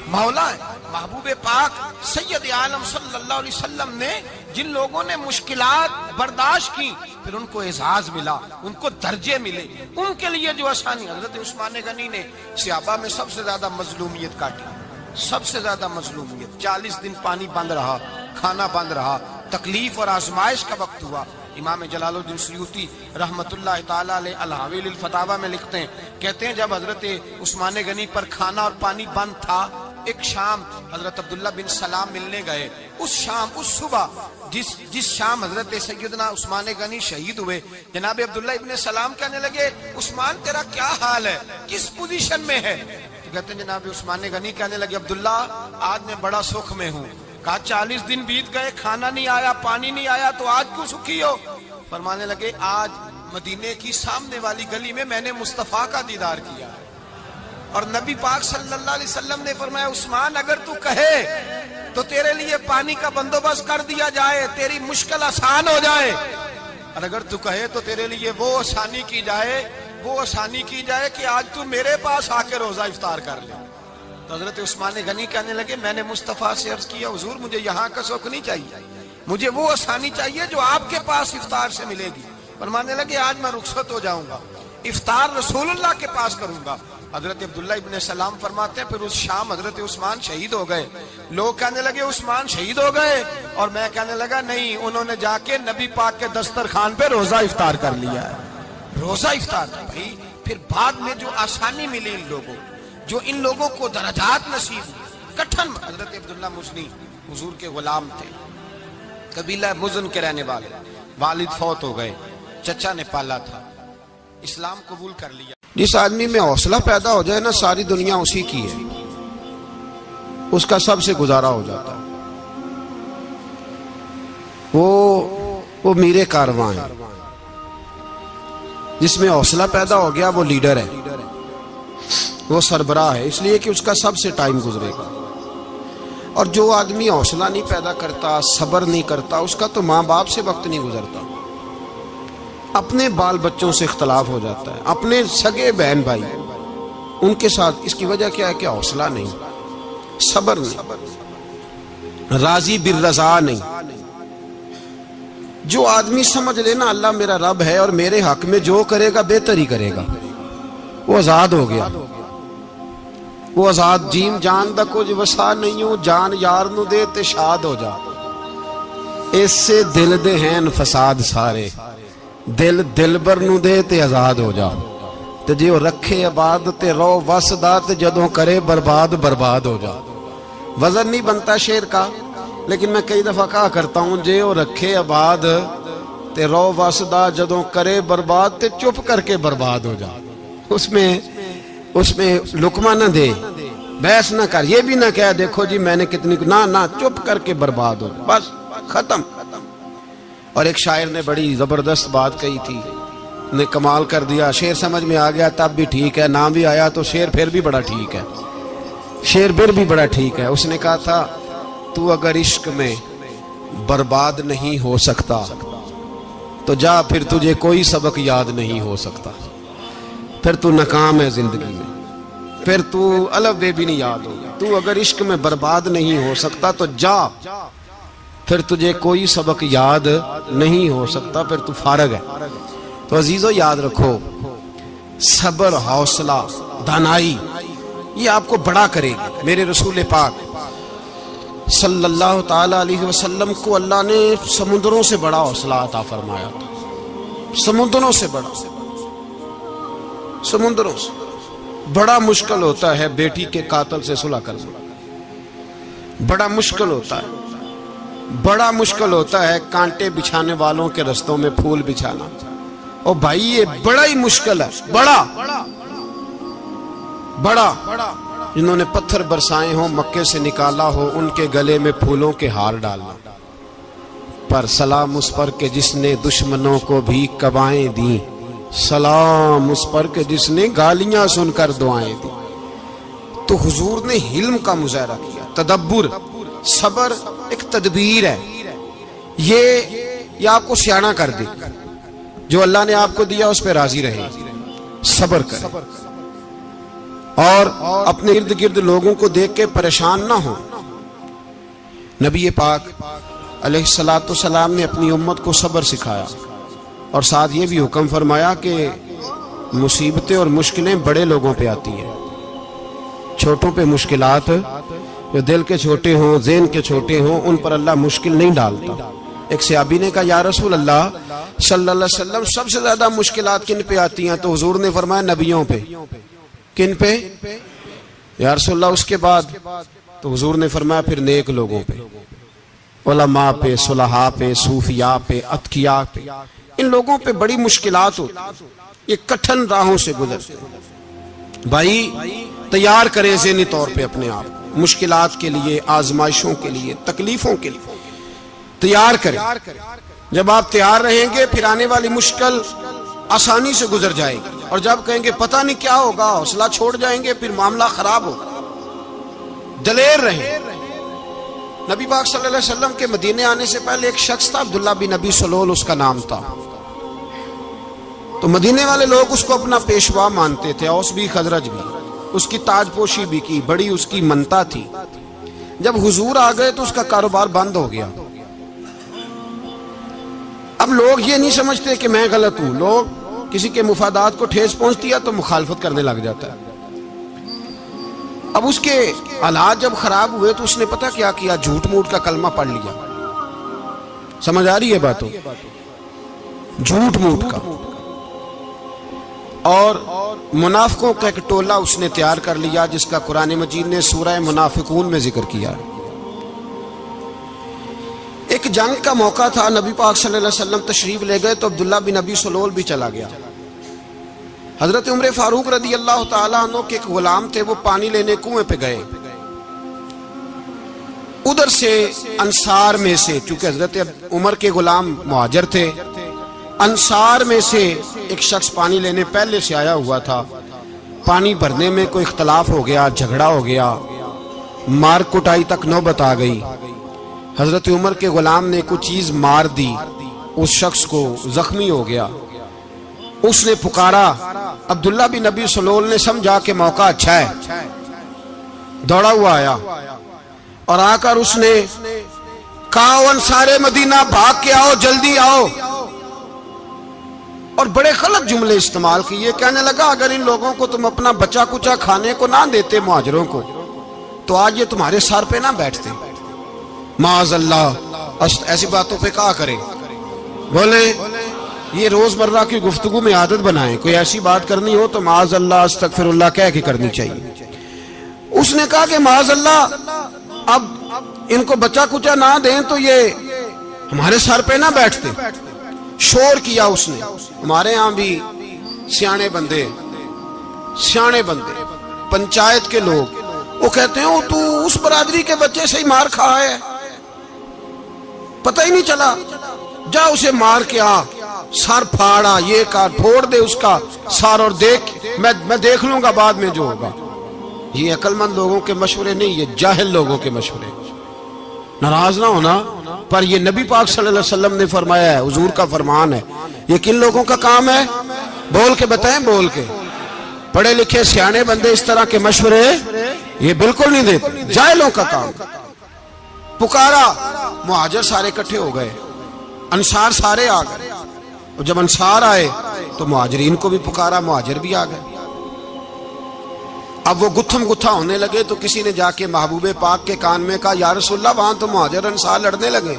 مولا ہے. محبوب پاک سید عالم صلی اللہ علیہ وسلم نے جن لوگوں نے مشکلات برداشت کی پھر ان کو اعزاز ملا، ان کو درجے ملے، ان کے لیے جو آسانی. حضرت عثمان غنی نے صحابہ میں سب سے زیادہ مظلومیت کاٹی، سب سے زیادہ مظلومیت. 40 دن پانی بند رہا، کھانا بند رہا، تکلیف اور آزمائش کا وقت ہوا. امام جلال الدین سیوطی رحمت اللہ تعالی علیہ الحاویل الفتاوی میں لکھتے ہیں، کہتے ہیں جب حضرت عثمان غنی پر کھانا اور پانی بند تھا، ایک شام حضرت عبداللہ بن سلام ملنے گئے. اس شام، اس صبح جس شام حضرت سیدنا عثمان غنی شہید ہوئے، جناب عبداللہ ابن سلام کہنے لگے عثمان تیرا کیا حال ہے، کس پوزیشن میں ہے؟ تو کہتے ہیں جناب عثمان غنی کہنے لگے عبداللہ آج میں بڑا سکھ میں ہوں. کہا 40 دن بیت گئے, کھانا نہیں آیا, پانی نہیں آیا, تو آج کیوں سکھی ہو؟ فرمانے لگے آج مدینے کی سامنے والی گلی میں نے مصطفیٰ کا دیدار کیا ہے, اور نبی پاک صلی اللہ علیہ وسلم نے فرمایا عثمان اگر تو کہے تو تیرے لیے پانی کا بندوبست کر دیا جائے, تیری مشکل آسان ہو جائے, اور اگر تو کہے تو تیرے لیے وہ آسانی کی جائے کہ آج تو میرے پاس آ کے روزہ افطار کر لے. تو حضرت عثمان غنی کہنے لگے میں نے مصطفیٰ سے عرض کیا حضور مجھے یہاں کا سکھ نہیں چاہیے, مجھے وہ آسانی چاہیے جو آپ کے پاس افطار سے ملے گی. فرمانے لگے آج میں رخصت ہو جاؤں گا, افطار رسول اللہ کے پاس کروں گا. حضرت عبداللہ ابن سلام فرماتے ہیں پھر اس شام حضرت عثمان شہید ہو گئے. لوگ کہنے لگے عثمان شہید ہو گئے, اور میں کہنے لگا نہیں, انہوں نے جا کے نبی پاک کے دسترخوان پہ روزہ افطار کر لیا ہے. روزہ افطار بھائی پھر بعد میں جو آسانی ملی ان لوگوں, جو ان لوگوں کو درجات نصیب, کٹھن. حضرت عبداللہ مزنی حضور کے غلام تھے, قبیلہ مزن کے رہنے والے, والد فوت ہو گئے, چچا نے پالا تھا, اسلام قبول کر لیا. جس آدمی میں حوصلہ پیدا ہو جائے نا ساری دنیا اسی کی ہے, اس کا سب سے گزارا ہو جاتا ہے. وہ میرے کارواں ہے. جس میں حوصلہ پیدا ہو گیا وہ لیڈر ہے, وہ سربراہ ہے, اس لیے کہ اس کا سب سے ٹائم گزرے گا. اور جو آدمی حوصلہ نہیں پیدا کرتا, صبر نہیں کرتا, اس کا تو ماں باپ سے وقت نہیں گزرتا, اپنے بال بچوں سے اختلاف ہو جاتا ہے, اپنے سگے بہن بھائی ان کے ساتھ. اس کی وجہ کیا ہے کہ حوصلہ نہیں, صبر نہیں, راضی بالرضا نہیں. جو آدمی سمجھ لینا اللہ میرا رب ہے اور میرے حق میں جو کرے گا بہتر ہی کرے گا, وہ آزاد ہو گیا. وہ آزاد. جیم جان دا کچھ وسا نہیں ہوں, جان یار نو دے تے شاد ہو جا. اس سے دل دے ہیں فساد سارے, دل دلبر نو دے تے آزاد ہو جا. تے جے وہ رکھے آباد تے رو وسدا, تے جدوں کرے برباد برباد ہو جا. وزن نہیں بنتا شعر کا, لیکن میں کئی دفعہ کہا کرتا ہوں جے وہ رکھے آباد تے رو وسدا, جدوں کرے برباد تے چپ کر کے برباد ہو جا. اس میں لقمہ نہ دے, بحث نہ کر, یہ بھی نہ کہہ دیکھو جی میں نے کتنی, نہ چپ کر کے برباد ہو, بس ختم. اور ایک شاعر نے بڑی زبردست بات کہی تھی, نے کمال کر دیا. شعر سمجھ میں آ گیا تب بھی ٹھیک ہے, نہ بھی آیا تو شعر پھر بھی بڑا ٹھیک ہے, شعر پھر بھی بڑا ٹھیک ہے. اس نے کہا تھا تو اگر عشق میں برباد نہیں ہو سکتا تو جا, پھر تجھے کوئی سبق یاد نہیں ہو سکتا. پھر تو ناکام ہے زندگی میں, پھر تو الف بے بھی نہیں یاد ہوگا. تو اگر عشق میں برباد نہیں ہو سکتا تو جا, پھر تجھے کوئی سبق یاد نہیں ہو سکتا, پھر تو فارغ ہے. تو عزیزو یاد رکھو, صبر, حوصلہ, دانائی یہ آپ کو بڑا کرے گی. میرے رسول پاک صلی اللہ تعالی علیہ وسلم کو اللہ نے سمندروں سے بڑا حوصلہ عطا فرمایا تھا, سمندروں سے بڑا. سمندروں سے بڑا مشکل ہوتا ہے بیٹی کے قاتل سے صلح کرنا, بڑا مشکل ہوتا ہے. بڑا مشکل ہوتا ہے کانٹے بچھانے والوں کے رستوں میں پھول بچھانا. اور بھائی یہ بڑا ہی مشکل ہے, بڑا. جنہوں نے پتھر برسائے ہوں, مکے سے نکالا ہو, ان کے گلے میں پھولوں کے ہار ڈالنا. پر سلام اس پر کہ جس نے دشمنوں کو بھی قبائیں دیں, سلام اس پر کہ جس نے گالیاں سن کر دعائیں دی. تو حضور نے حلم کا مظاہرہ کیا, تدبر, صبر ایک تدبیر ہے. یہ آپ کو سیانا کر دے, جو اللہ نے آپ کو دیا اس پہ راضی رہے, صبر کرے, اور اپنے ارد گرد لوگوں کو دیکھ کے پریشان نہ ہو. نبی پاک علیہ الصلوۃ والسلام نے اپنی امت کو صبر سکھایا, اور ساتھ یہ بھی حکم فرمایا کہ مصیبتیں اور مشکلیں بڑے لوگوں پہ آتی ہیں, چھوٹوں پہ مشکلات, جو دل کے چھوٹے ہوں, ذہن کے چھوٹے ہوں, ان پر اللہ مشکل نہیں ڈالتا. ایک صحابی نے کہا یا رسول اللہ صلی اللہ علیہ وسلم سب سے زیادہ مشکلات کن پہ آتی ہیں؟ تو حضور نے فرمایا نبیوں پہ. کن پہ یا رسول اللہ؟ اس کے بعد تو حضور نے فرمایا پھر نیک لوگوں پہ, علماء پہ, صلحاء پہ, صوفیاء پہ, اتقیاء پہ. ان لوگوں پہ بڑی مشکلات ہوتی, یہ کٹھن راہوں سے گزرتے, بھائی تیار کریں ذہنی طور پہ اپنے آپ مشکلات کے لیے، آزمائشوں کے لیے، تکلیفوں کے لیے تیار کریں. جب آپ تیار رہیں گے پھر آنے والی مشکل آسانی سے گزر جائے گی، اور جب کہیں گے پتہ نہیں کیا ہوگا حوصلہ چھوڑ جائیں گے پھر معاملہ خراب ہوگا. دلیر رہیں. نبی پاک صلی اللہ علیہ وسلم کے مدینے آنے سے پہلے ایک شخص تھا، عبداللہ بن ابی سلول اس کا نام تھا. تو مدینے والے لوگ اس کو اپنا پیشوا مانتے تھے، اوس بھی خزرج بھی. اس کی تاج پوشی بھی کی، بڑی اس کی منتا تھی. جب حضور آ گئے تو اس کا کاروبار بند ہو گیا. اب لوگ یہ نہیں سمجھتے کہ میں غلط ہوں، لوگ کسی کے مفادات کو ٹھیس پہنچتی ہے تو مخالفت کرنے لگ جاتا ہے. اب اس کے حالات جب خراب ہوئے تو اس نے پتہ کیا کیا، جھوٹ موٹ کا کلمہ پڑھ لیا. سمجھ آ رہی ہے باتوں؟ جھوٹ موٹ کا. اور منافقوں کا ایک ٹولہ اس نے تیار کر لیا جس کا قرآن مجید نے سورہ منافقون میں ذکر کیا. ایک جنگ کا موقع تھا، نبی پاک صلی اللہ علیہ وسلم تشریف لے گئے تو عبداللہ بن ابی سلول بھی چلا گیا. حضرت عمر فاروق رضی اللہ تعالیٰ عنہ کے ایک غلام تھے، وہ پانی لینے کنویں پہ گئے. ادھر سے انصار میں سے، چونکہ حضرت عمر کے غلام مہاجر تھے، انصار میں سے ایک شخص پانی لینے پہلے سے آیا ہوا تھا. پانی بھرنے میں کوئی اختلاف ہو گیا، جھگڑا ہو گیا، مار کٹائی تک نوبت آ گئی. حضرت عمر کے غلام نے کچھ چیز مار دی، اس شخص کو زخمی ہو گیا. اس نے پکارا. عبداللہ بن ابی سلول نے سمجھا کہ موقع اچھا ہے، دوڑا ہوا آیا اور آ کر اس نے کہا انصار مدینہ بھاگ کے آؤ، جلدی آؤ. اور بڑے غلط جملے استعمال کیے. کہنے لگا اگر ان لوگوں کو تم اپنا بچا کچا کھانے کو نہ دیتے مہاجروں کو تو آج یہ تمہارے سر پہ نہ بیٹھتے. معاذ اللہ، ایسی باتوں پہ کہا کریں. بولے یہ روزمرہ کی گفتگو میں عادت بنائیں، کوئی ایسی بات کرنی ہو تو معاذ اللہ استغفر اللہ کہہ کے کرنی چاہیے. اس نے کہا کہ معاذ اللہ اب ان کو بچا کچا نہ دیں تو یہ ہمارے سر پہ نہ بیٹھتے. شور کیا اس نے. ہمارے ہاں بھی سیانے بندے پنچایت کے لوگ وہ کہتے ہیں تو اس برادری کے بچے سے ہی مار کھا ہے، پتہ ہی نہیں چلا، جا اسے مار کے آ، سر پھاڑا، یہ کار پھوڑ دے اس کا سر اور دیکھ میں دیکھ لوں گا بعد میں جو ہوگا. یہ عقل مند لوگوں کے مشورے نہیں، یہ جاہل لوگوں کے مشورے. ناراض نہ ہونا، پر یہ نبی پاک صلی اللہ علیہ وسلم نے فرمایا ہے، حضور کا فرمان ہے. یہ کن لوگوں کا کام ہے؟ بول کے بتائیں، بول کے. پڑھے لکھے سیانے بندے اس طرح کے مشورے یہ بالکل نہیں دیتے، جاہلوں کا کام. پکارا، مہاجر سارے اکٹھے ہو گئے، انصار سارے آ گئے. اور جب انصار آئے تو مہاجرین کو بھی پکارا، مہاجر بھی آ گئے. اب وہ گتھم گتھا ہونے لگے تو کسی نے جا کے محبوب پاک کے کان میں کہا یا رسول اللہ وہاں تو مہاجر انصار لڑنے لگے.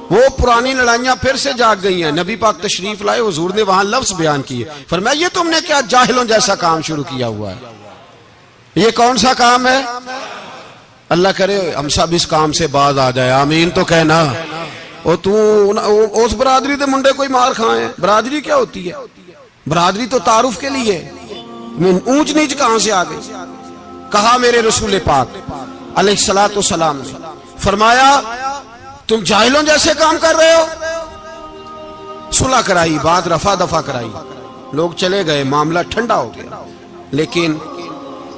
وہ پرانی لڑائیاں پھر سے جاگ گئی ہیں. نبی پاک تشریف لائے، حضور نے وہاں لفظ بیان کیے، فرمایا یہ تم نے کیا جاہلوں جیسا کام شروع کیا ہوا ہے؟ یہ کون سا کام ہے؟ اللہ کرے ہم سب اس کام سے باز آ جائے، آمین تو کہنا. اور تو اس برادری دے منڈے کوئی مار کھائیں. برادری کیا ہوتی ہے؟ برادری تو تعارف کے لیے. اونچ نیچ کہاں سے آ گئی؟ کہا میرے رسول پاک علیہ الصلوۃ والسلام نے فرمایا تم جاہلوں جیسے کام کر رہے ہو. صلح کرائی، بات رفع دفع کرائی، لوگ چلے گئے، معاملہ ٹھنڈا ہو گیا. لیکن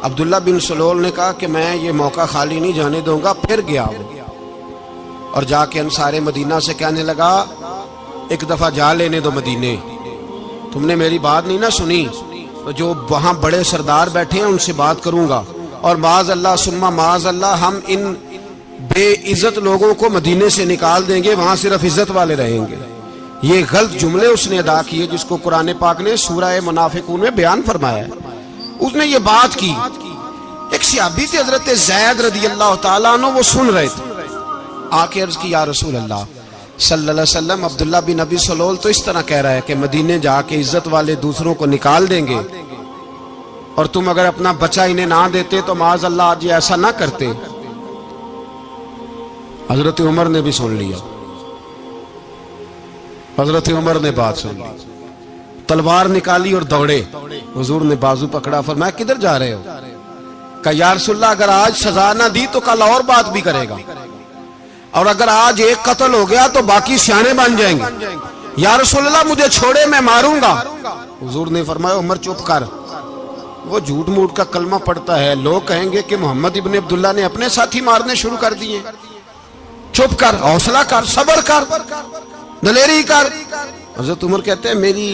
عبداللہ بن سلول نے کہا کہ میں یہ موقع خالی نہیں جانے دوں گا. پھر گیا اور جا کے انصار مدینہ سے کہنے لگا ایک دفعہ جا لینے دو مدینے، تم نے میری بات نہیں نہ سنی تو جو وہاں بڑے سردار بیٹھے ہیں ان سے بات کروں گا، اور معاذ اللہ ثم معاذ اللہ ہم ان بے عزت لوگوں کو مدینے سے نکال دیں گے، وہاں صرف عزت والے رہیں گے. یہ غلط جملے اس نے ادا کیے جس کو قرآن پاک نے سورہ منافقون میں بیان فرمایا ہے. اس نے یہ بات کی. ایک صحابی تھے حضرت زید رضی اللہ تعالیٰ عنہ، وہ سن رہے تھے. آ کے عرض کی یا رسول اللہ صلی اللہ علیہ وسلم عبداللہ بن ابی سلول تو اس طرح کہہ رہا ہے کہ مدینے جا کے عزت والے دوسروں کو نکال دیں گے، اور تم اگر اپنا بچہ انہیں نہ دیتے تو معاذ اللہ آج یہ ایسا نہ کرتے. حضرت عمر نے بھی سن لیا. حضرت عمر نے بات سن لی، تلوار نکالی اور دوڑے. حضور نے بازو پکڑا، فرمایا کدھر جا رہے ہو؟ کہ یا رسول اللہ اگر آج سزا نہ دی تو کل اور بات بھی کرے گا، اور اگر آج ایک قتل ہو گیا تو باقی سیانے بن جائیں گے۔ یا رسول اللہ مجھے چھوڑے، میں ماروں گا۔ حضور نے فرمایا عمر چپ کر، وہ جھوٹ موٹ کا کلمہ پڑھتا ہے، لوگ کہیں گے کہ محمد ابن عبداللہ نے اپنے ساتھی مارنے شروع کر دیے، چپ کر، حوصلہ کر، صبر کر، دلیری کر۔ حضرت عمر کہتے ہیں میری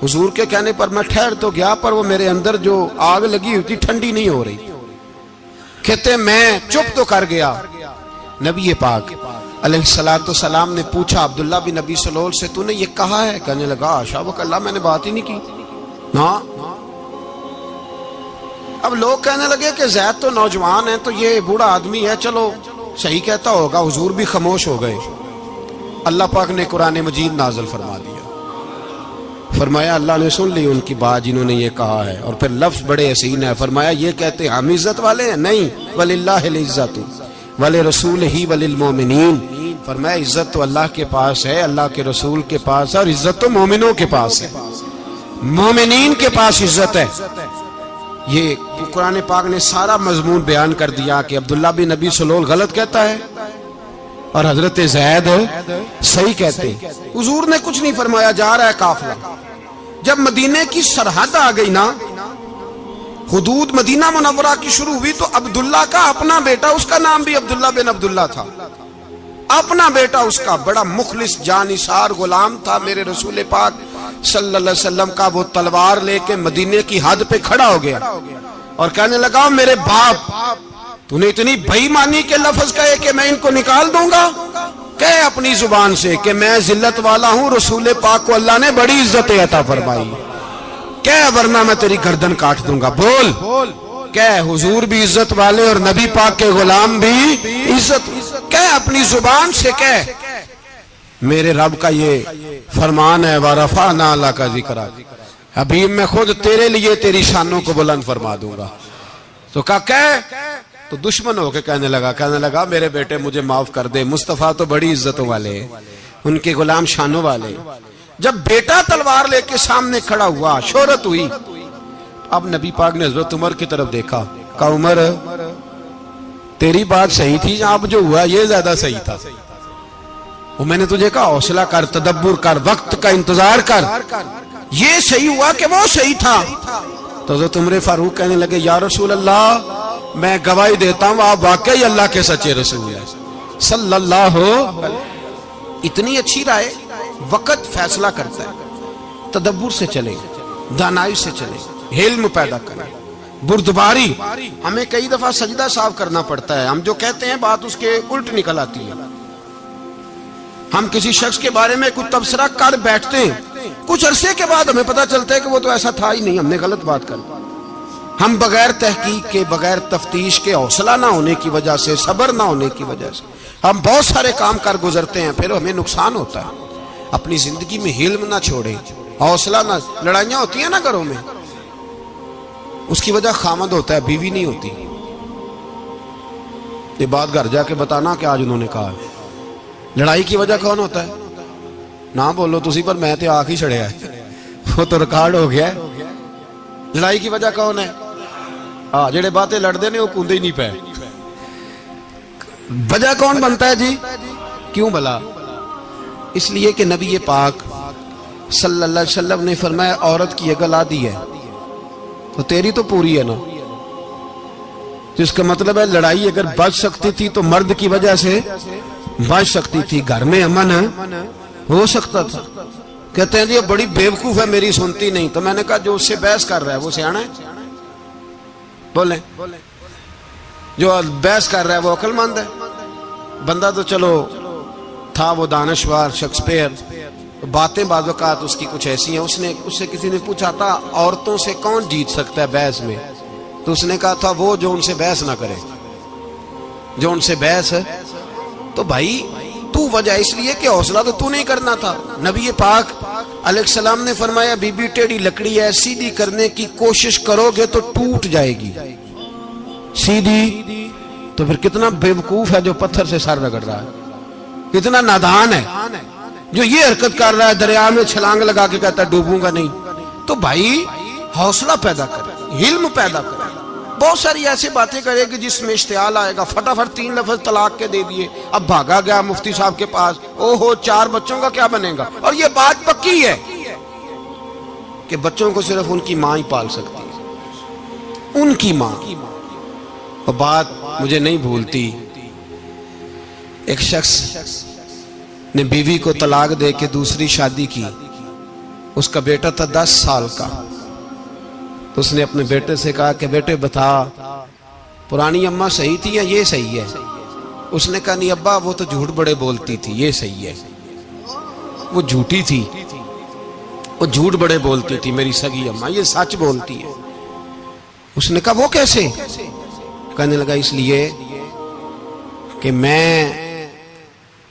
حضور کے کہنے پر میں ٹھہر تو گیا، پر وہ میرے اندر جو آگ لگی ہوئی تھی ٹھنڈی نہیں ہو رہی۔ کہتے ہیں میں چپ تو کر گیا۔ نبی پاک علیہ السلام نے پوچھا عبداللہ بن نبی سلول سے تو نے یہ کہا ہے؟ کہنے لگا حاشا وکلا، میں نے بات ہی نہیں کی نا۔ اب لوگ کہنے لگے کہ زید تو نوجوان ہے، تو یہ بوڑھا آدمی ہے، چلو صحیح کہتا ہوگا۔ حضور بھی خاموش ہو گئے۔ اللہ پاک نے قرآن مجید نازل فرما دیا، فرمایا اللہ نے سن لی ان کی بات جنہوں نے یہ کہا ہے، اور پھر لفظ بڑے حسین ہے، فرمایا یہ کہتے ہم عزت والے ہیں؟ نہیں، وَلِلَّهِ الْعِزَّةُ وَلِرَسُولِهِ وَلِلْمُؤْمِنِينَ، فرمایا عزت تو اللہ کے پاس ہے، اللہ کے رسول کے پاس ہے، اور عزت تو مومنوں کے پاس ہے، مومنین کے پاس عزت ہے۔ یہ قرآن پاک نے سارا مضمون بیان کر دیا کہ عبداللہ بن نبی سلول غلط کہتا ہے اور حضرت زید صحیح کہتے ہیں۔ حضور نے کچھ نہیں فرمایا، جا رہا ہے قافلہ۔ جب مدینے کی سرحد آ گئی نا، حدود مدینہ منورہ کی شروع ہوئی، تو عبداللہ کا اپنا بیٹا، اس کا نام بھی عبداللہ بن عبداللہ تھا، اپنا بیٹا اس کا بڑا مخلص جانثار غلام تھا میرے رسول پاک صلی اللہ علیہ وسلم کا، وہ تلوار لے کے مدینے کی حد پہ کھڑا ہو گیا اور کہنے لگا میرے باپ تو نے اتنی بے ایمانی کے لفظ کہے کہ میں ان کو نکال دوں گا؟ کہے اپنی زبان سے کہ میں ذلت والا ہوں، رسول پاک کو اللہ نے بڑی عزت عطا فرمائی، کہے ورنہ میں تیری گردن کاٹ دوں گا۔ بول، کہے حضور بھی عزت والے اور نبی پاک کے غلام بھی عزت، کہے اپنی زبان سے، کہے میرے رب کا یہ فرمان ہے وَرَفَعْنَا لَكَ ذِكْرَكَ، حبیب میں خود تیرے لیے تیری شانوں کو بلند فرما دوں گا۔ تو کہا تو دشمن ہو کے کہنے لگا میرے بیٹے مجھے معاف کر دے، مصطفیٰ تو بڑی عزتوں والے، ان کے غلام شانوں والے۔ جب بیٹا تلوار لے کے سامنے کھڑا ہوا، شہرت ہوئی، اب نبی پاک نے حضرت عمر کی طرف دیکھا، کہا عمر تیری بات صحیح تھی، اب جو ہوا یہ زیادہ صحیح تھا، وہ میں نے تجھے کہا حوصلہ کر، تدبر کر، وقت کا انتظار کر، یہ صحیح ہوا کہ وہ صحیح تھا۔ تو حضرت عمر فاروق کہنے لگے یا رسول اللہ میں گواہی دیتا ہوں آپ واقعی اللہ کے سچے رسول ہیں صلی اللہ علیہ۔ اتنی اچھی رائے، وقت فیصلہ کرتا ہے، تدبر سے چلے، دانائی سے چلے، علم پیدا کریں، بردباری۔ ہمیں کئی دفعہ سجدہ صاف کرنا پڑتا ہے، ہم جو کہتے ہیں بات اس کے الٹ نکل آتی ہے۔ ہم کسی شخص کے بارے میں کچھ تبصرہ کر بیٹھتے ہیں، کچھ عرصے کے بعد ہمیں پتہ چلتا ہے کہ وہ تو ایسا تھا ہی نہیں، ہم نے غلط بات کر۔ ہم بغیر تحقیق کے، بغیر تفتیش کے، حوصلہ نہ ہونے کی وجہ سے، صبر نہ ہونے کی وجہ سے ہم بہت سارے کام کر گزرتے ہیں، پھر ہمیں نقصان ہوتا ہے۔ اپنی زندگی میں حلم نہ چھوڑے، حوصلہ نہ، لڑائیاں ہوتی ہیں نا گھروں میں، اس کی وجہ خامد ہوتا ہے، بیوی نہیں ہوتی۔ یہ بات گھر جا کے بتانا کہ آج انہوں نے کہا ہے۔ لڑائی کی وجہ کون ہوتا ہے؟ نہ بولو تسی، پر میں تے آنکھ ہی چھڑیا ہے، وہ تو ریکارڈ ہو گیا ہے۔ لڑائی کی وجہ کون ہے؟ جڑے باتیں لڑتے ہیں وہ کوندے ہی نہیں پے۔ وجہ کون بنتا ہے جی؟ کیوں بلا؟ اس لیے کہ نبی پاک صلی اللہ علیہ وسلم نے فرمایا عورت کی عقل آدھی ہے تو تیری تو پوری ہے نا، جس کا مطلب ہے لڑائی اگر بچ سکتی تھی تو مرد کی وجہ سے بچ سکتی تھی، گھر میں امن ہو سکتا تھا۔ کہتے ہیں جی یہ بڑی بیوقوف ہے، میری سنتی نہیں۔ تو میں نے کہا جو اس سے بحث کر رہا ہے وہ سیانا ہے؟ بولیں، جو بحث کر رہا ہے وہ عقل مند ہے؟ بندہ تو چلو تھا وہ دانشور، شیکسپیئر، باتیں بعض اوقات اس کی کچھ ایسی ہیں۔ اس سے کسی نے پوچھا تھا عورتوں سے کون جیت سکتا ہے بحث میں، تو اس نے کہا تھا وہ جو ان سے بحث نہ کرے، جو ان سے بحث ہے۔ تو بھائی تو وجہ اس لیے کہ حوصلہ تو نہیں کرنا تھا۔ نبی پاک علیہ السلام نے فرمایا بی بی ٹیڑھی لکڑی ہے، سیدھی کرنے کی کوشش کرو گے تو ٹوٹ جائے گی، سیدھی تو پھر کتنا بیوقوف ہے جو پتھر سے سر رگڑ رہا ہے، کتنا نادان ہے جو یہ حرکت کر رہا ہے، دریا میں چھلانگ لگا کے کہتا ہے ڈوبوں گا نہیں۔ تو بھائی حوصلہ پیدا کرے، علم پیدا کرے، بہت ساری ایسی باتیں کرے کہ جس میں اشتعال آئے گا، فٹافٹ 3 لفظ طلاق کے دے دیے، اب بھاگا گیا مفتی صاحب کے پاس، او ہو 4 بچوں کا کیا بنے گا؟ اور یہ بات پکی ہے کہ بچوں کو صرف ان کی ماں ہی پال سکتی ہے، ان کی ماں۔ اور بات مجھے نہیں بھولتی، ایک شخص نے بیوی کو طلاق دے کے دوسری شادی کی، اس کا بیٹا تھا 10 سال کا، تو اس نے اپنے بیٹے سے کہا کہ بیٹے بتا پرانی اماں صحیح تھی یا یہ صحیح ہے؟ اس نے کہا نہیں ابا وہ تو جھوٹ بڑے بولتی تھی، یہ صحیح ہے۔ وہ جھوٹی تھی، وہ جھوٹ بڑے بولتی تھی میری سگی اماں، یہ سچ بولتی ہے۔ اس نے کہا وہ کیسے؟ کہنے لگا اس لیے کہ میں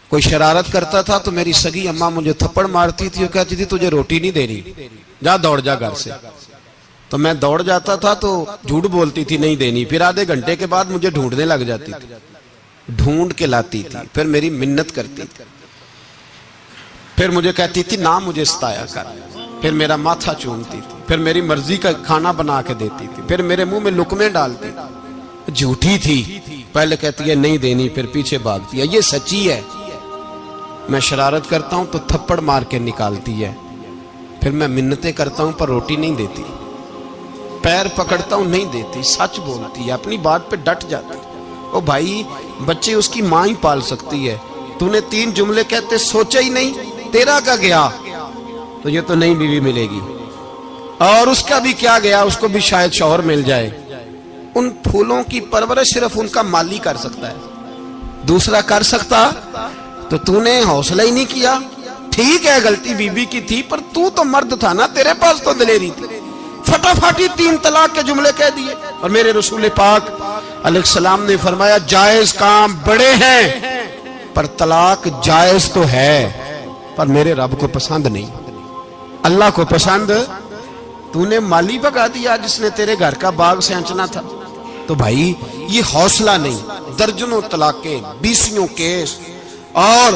کوئی شرارت کرتا تھا تو میری سگی اماں مجھے تھپڑ مارتی تھی اور کہتی تھی تجھے روٹی نہیں دینی، جا دوڑ جا گھر سے۔ تو میں دوڑ جاتا تھا تو جھوٹ بولتی تھی نہیں دینی، پھر آدھے گھنٹے کے بعد مجھے ڈھونڈنے لگ جاتی تھی، ڈھونڈ کے لاتی تھی، پھر میری منت کرتی تھی، پھر مجھے کہتی تھی نہ مجھے ستایا کر، پھر میرا ماتھا چومتی تھی، پھر میری مرضی کا کھانا بنا کے دیتی تھی، پھر میرے منہ میں لقمے ڈالتی تھی۔ جھوٹی تھی، پہلے کہتی ہے نہیں دینی، پھر پیچھے بھاگتی ہے۔ یہ سچی ہے، میں شرارت کرتا ہوں تو تھپڑ مار کے نکالتی ہے، پھر میں منتیں کرتا ہوں پر روٹی نہیں دیتی، پیر پکڑتا ہوں نہیں دیتی، سچ بولتی ہے، اپنی بات پہ ڈٹ جاتی۔ او بھائی بچے اس کی ماں ہی پال سکتی ہے، تو نے 3 جملے کہتے سوچا ہی نہیں، تیرا کا گیا تو یہ تو نئی بیوی ملے گی، اور اس کا بھی کیا گیا، اس کو بھی شاید شوہر مل جائے۔ ان پھولوں کی پرورش صرف ان کا مالی کر سکتا ہے، دوسرا کر سکتا تو نے حوصلہ ہی نہیں کیا۔ ٹھیک ہے غلطی بی بی کی تھی، پر تو مرد تھا نا، تیرے پاس تو دلیری تھی، فٹافٹ 3 طلاق کے جملے کہہ دیے۔ اور میرے رسول پاک علیہ السلام نے فرمایا جائز کام بڑے ہیں، پر طلاق جائز تو ہے، پر میرے رب کو پسند نہیں، اللہ کو پسند۔ تو نے مالی بگا دیا جس نے تیرے گھر کا باغ سینچنا تھا۔ تو بھائی یہ حوصلہ نہیں، درجنوں طلاقیں، 20 کیس، اور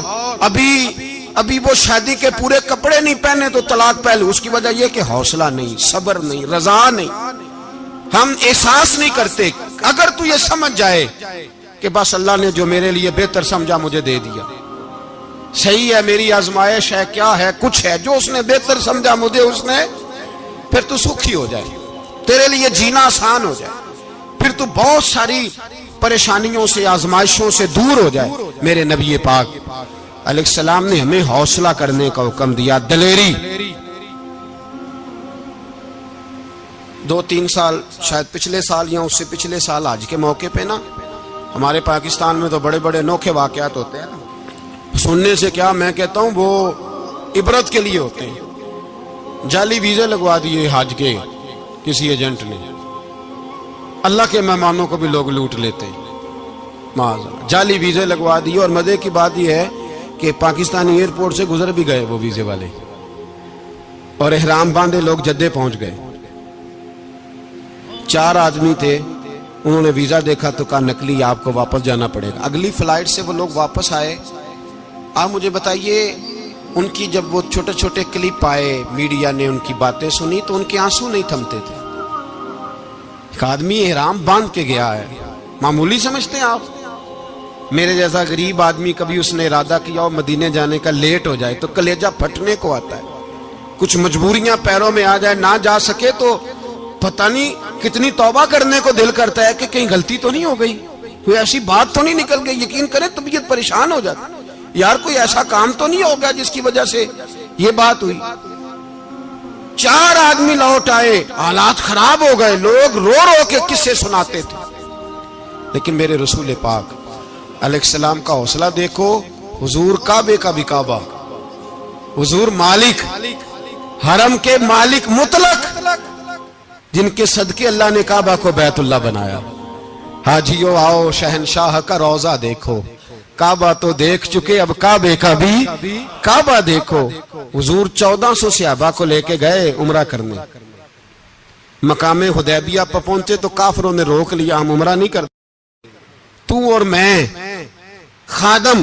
ابھی وہ شادی کے پورے کپڑے نہیں پہنے تو طلاق پہلے، اس کی وجہ یہ کہ حوصلہ نہیں، صبر نہیں، رضا نہیں، ہم احساس نہیں کرتے۔ اگر تو یہ سمجھ جائے کہ بس اللہ نے جو میرے لیے بہتر سمجھا مجھے دے دیا، صحیح ہے میری آزمائش ہے، کیا ہے کچھ ہے، جو اس نے بہتر سمجھا مجھے اس نے، پھر تو سکھی ہو جائے، تیرے لیے جینا آسان ہو جائے، پھر تو بہت ساری پریشانیوں سے آزمائشوں سے دور ہو جائے۔ میرے نبی پاک علیہ السلام نے ہمیں حوصلہ کرنے کا حکم دیا، دلیری۔ 2-3 سال شاید پچھلے سال یا اس سے پچھلے سال حج کے موقع پہ نا، ہمارے پاکستان میں تو بڑے بڑے انوکھے واقعات ہوتے ہیں، سننے سے کیا میں کہتا ہوں وہ عبرت کے لیے ہوتے ہیں۔ جعلی ویزے لگوا دیے حج کے کسی ایجنٹ نے، اللہ کے مہمانوں کو بھی لوگ لوٹ لیتے ہیں، معاذ، جعلی ویزے لگوا دیے۔ اور مزے کی بات یہ ہے کہ پاکستانی ایئرپورٹ سے گزر بھی گئے وہ ویزے والے، اور احرام باندھے لوگ جدے پہنچ گئے۔ 4 آدمی تھے، انہوں نے ویزا دیکھا تو کہا نقلی، آپ کو واپس جانا پڑے گا۔ اگلی فلائٹ سے وہ لوگ واپس آئے۔ آپ مجھے بتائیے ان کی جب وہ چھوٹے چھوٹے کلپ آئے، میڈیا نے ان کی باتیں سنی تو ان کے آنسو نہیں تھمتے تھے۔ ایک آدمی احرام باندھ کے گیا ہے، معمولی سمجھتے ہیں آپ؟ میرے جیسا غریب آدمی کبھی اس نے ارادہ کیا اور مدینے جانے کا لیٹ ہو جائے تو کلیجہ پھٹنے کو آتا ہے، کچھ مجبوریاں پیروں میں آ جائے، نہ جا سکے تو پتہ نہیں کتنی توبہ کرنے کو دل کرتا ہے کہ کہیں غلطی تو نہیں ہو گئی، کوئی ایسی بات تو نہیں نکل گئی۔ یقین کریں طبیعت پریشان ہو جاتی، یار کوئی ایسا کام تو نہیں ہو گیا جس کی وجہ سے یہ بات ہوئی۔ 4 آدمی لوٹ آئے، حالات خراب ہو گئے، لوگ رو رو کے قصے سناتے تھے، لیکن میرے رسول پاک علیہ السلام کا حوصلہ دیکھو۔ حضور کعبے کا بھی کعبہ، حضور مالک، حرم کے مالک مطلق، جن کے صدقے اللہ نے کعبہ کو بیت اللہ بنایا۔ حاجیو آؤ شہنشاہ کا روضہ دیکھو، کعبہ تو دیکھ چکے اب کعبے کا بھی کعبہ دیکھو۔ حضور 1400 صحابہ کو لے کے گئے عمرہ کرنے، مقام حدیبیہ پر پہنچے تو کافروں نے روک لیا، ہم عمرہ نہیں کرتے، تو اور میں خادم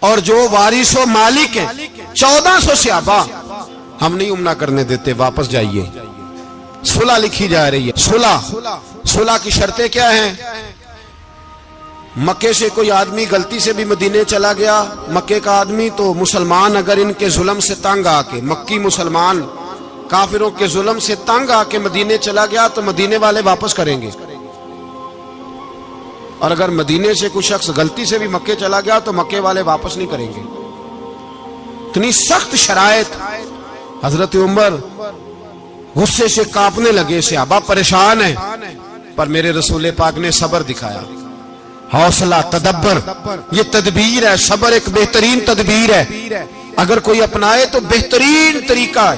اور جو وارث و مالک ہیں 1400 صحابہ، ہم نہیں عمرہ کرنے دیتے، واپس جائیے۔ صلح لکھی جا رہی ہے. صلح کی شرطیں کیا ہیں؟ مکے سے کوئی آدمی غلطی سے بھی مدینے چلا گیا، مکے کا آدمی، تو مسلمان اگر ان کے ظلم سے تنگ آ کے، مکی مسلمان کافروں کے ظلم سے تنگ آ کے مدینے چلا گیا تو مدینے والے واپس کریں گے. اور اگر مدینے سے کوئی شخص غلطی سے بھی مکے چلا گیا تو مکے والے واپس نہیں کریں گے. اتنی سخت شرائط. حضرت عمر غصے سے کانپنے لگے، صحابہ پریشان ہیں، پر میرے رسول پاک نے صبر دکھایا، حوصلہ، تدبر. یہ تدبیر ہے، صبر ایک بہترین تدبیر ہے. اگر کوئی اپنائے تو بہترین طریقہ ہے.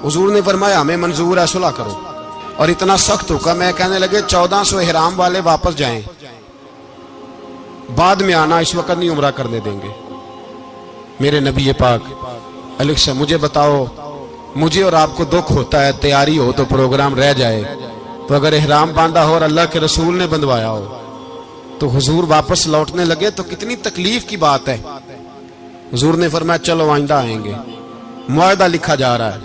حضور نے فرمایا ہمیں منظور ہے، صلح کرو. اور اتنا سخت حکم ہے، کہنے لگے 1400 احرام والے واپس جائیں، بعد میں آنا، اس وقت نہیں عمرہ کرنے دیں گے. میرے نبی پاک علیہ السلام، مجھے بتاؤ، مجھے اور آپ کو دکھ ہوتا ہے تیاری ہو تو پروگرام رہ جائے، تو اگر احرام باندھا ہو اور اللہ کے رسول نے بندھوایا ہو تو حضور واپس لوٹنے لگے تو کتنی تکلیف کی بات ہے. حضور نے فرمایا چلو آئندہ آئیں گے. معاہدہ لکھا جا رہا ہے،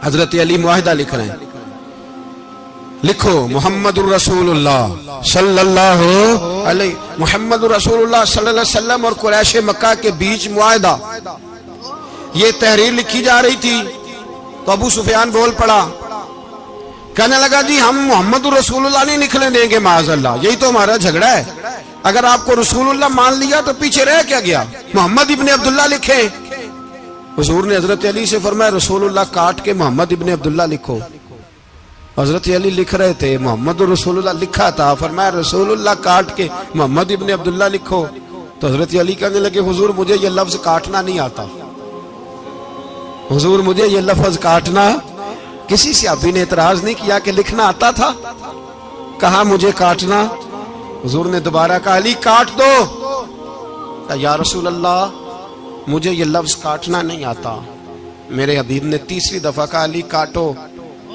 حضرت علی معاہدہ لکھ رہے ہیں. لکھو محمد الرسول اللہ صلی اللہ علیہ، محمد الرسول اللہ صلی اللہ علیہ وسلم اور قریش مکہ کے بیچ معاہدہ. یہ تحریر لکھی جا رہی تھی تو ابو سفیان بول پڑا، کہنے لگا جی ہم محمد الرسول اللہ نہیں لکھنے دیں گے، معاذ اللہ، یہی تو ہمارا جھگڑا ہے. اگر آپ کو رسول اللہ مان لیا تو پیچھے رہ کیا گیا، محمد ابن عبداللہ لکھے. حضور نے حضرت علی سے فرمایا رسول اللہ کاٹ کے محمد ابن عبداللہ لکھو. حضرت علی لکھ رہے تھے، محمد رسول اللہ لکھا تھا، فرمایا رسول اللہ کاٹ کے محمد ابن عبداللہ لکھو. تو حضرت علی کہنے لگے حضور مجھے یہ لفظ کاٹنا نہیں آتا، حضور مجھے یہ لفظ کاٹنا. کسی صحابی نے اعتراض نہیں کیا کہ لکھنا آتا تھا، کہا مجھے کاٹنا. حضور نے دوبارہ کہا علی کاٹ دو. کہا یا رسول اللہ مجھے یہ لفظ کاٹنا نہیں آتا. میرے حبیب نے تیسری دفعہ کہا علی کاٹو.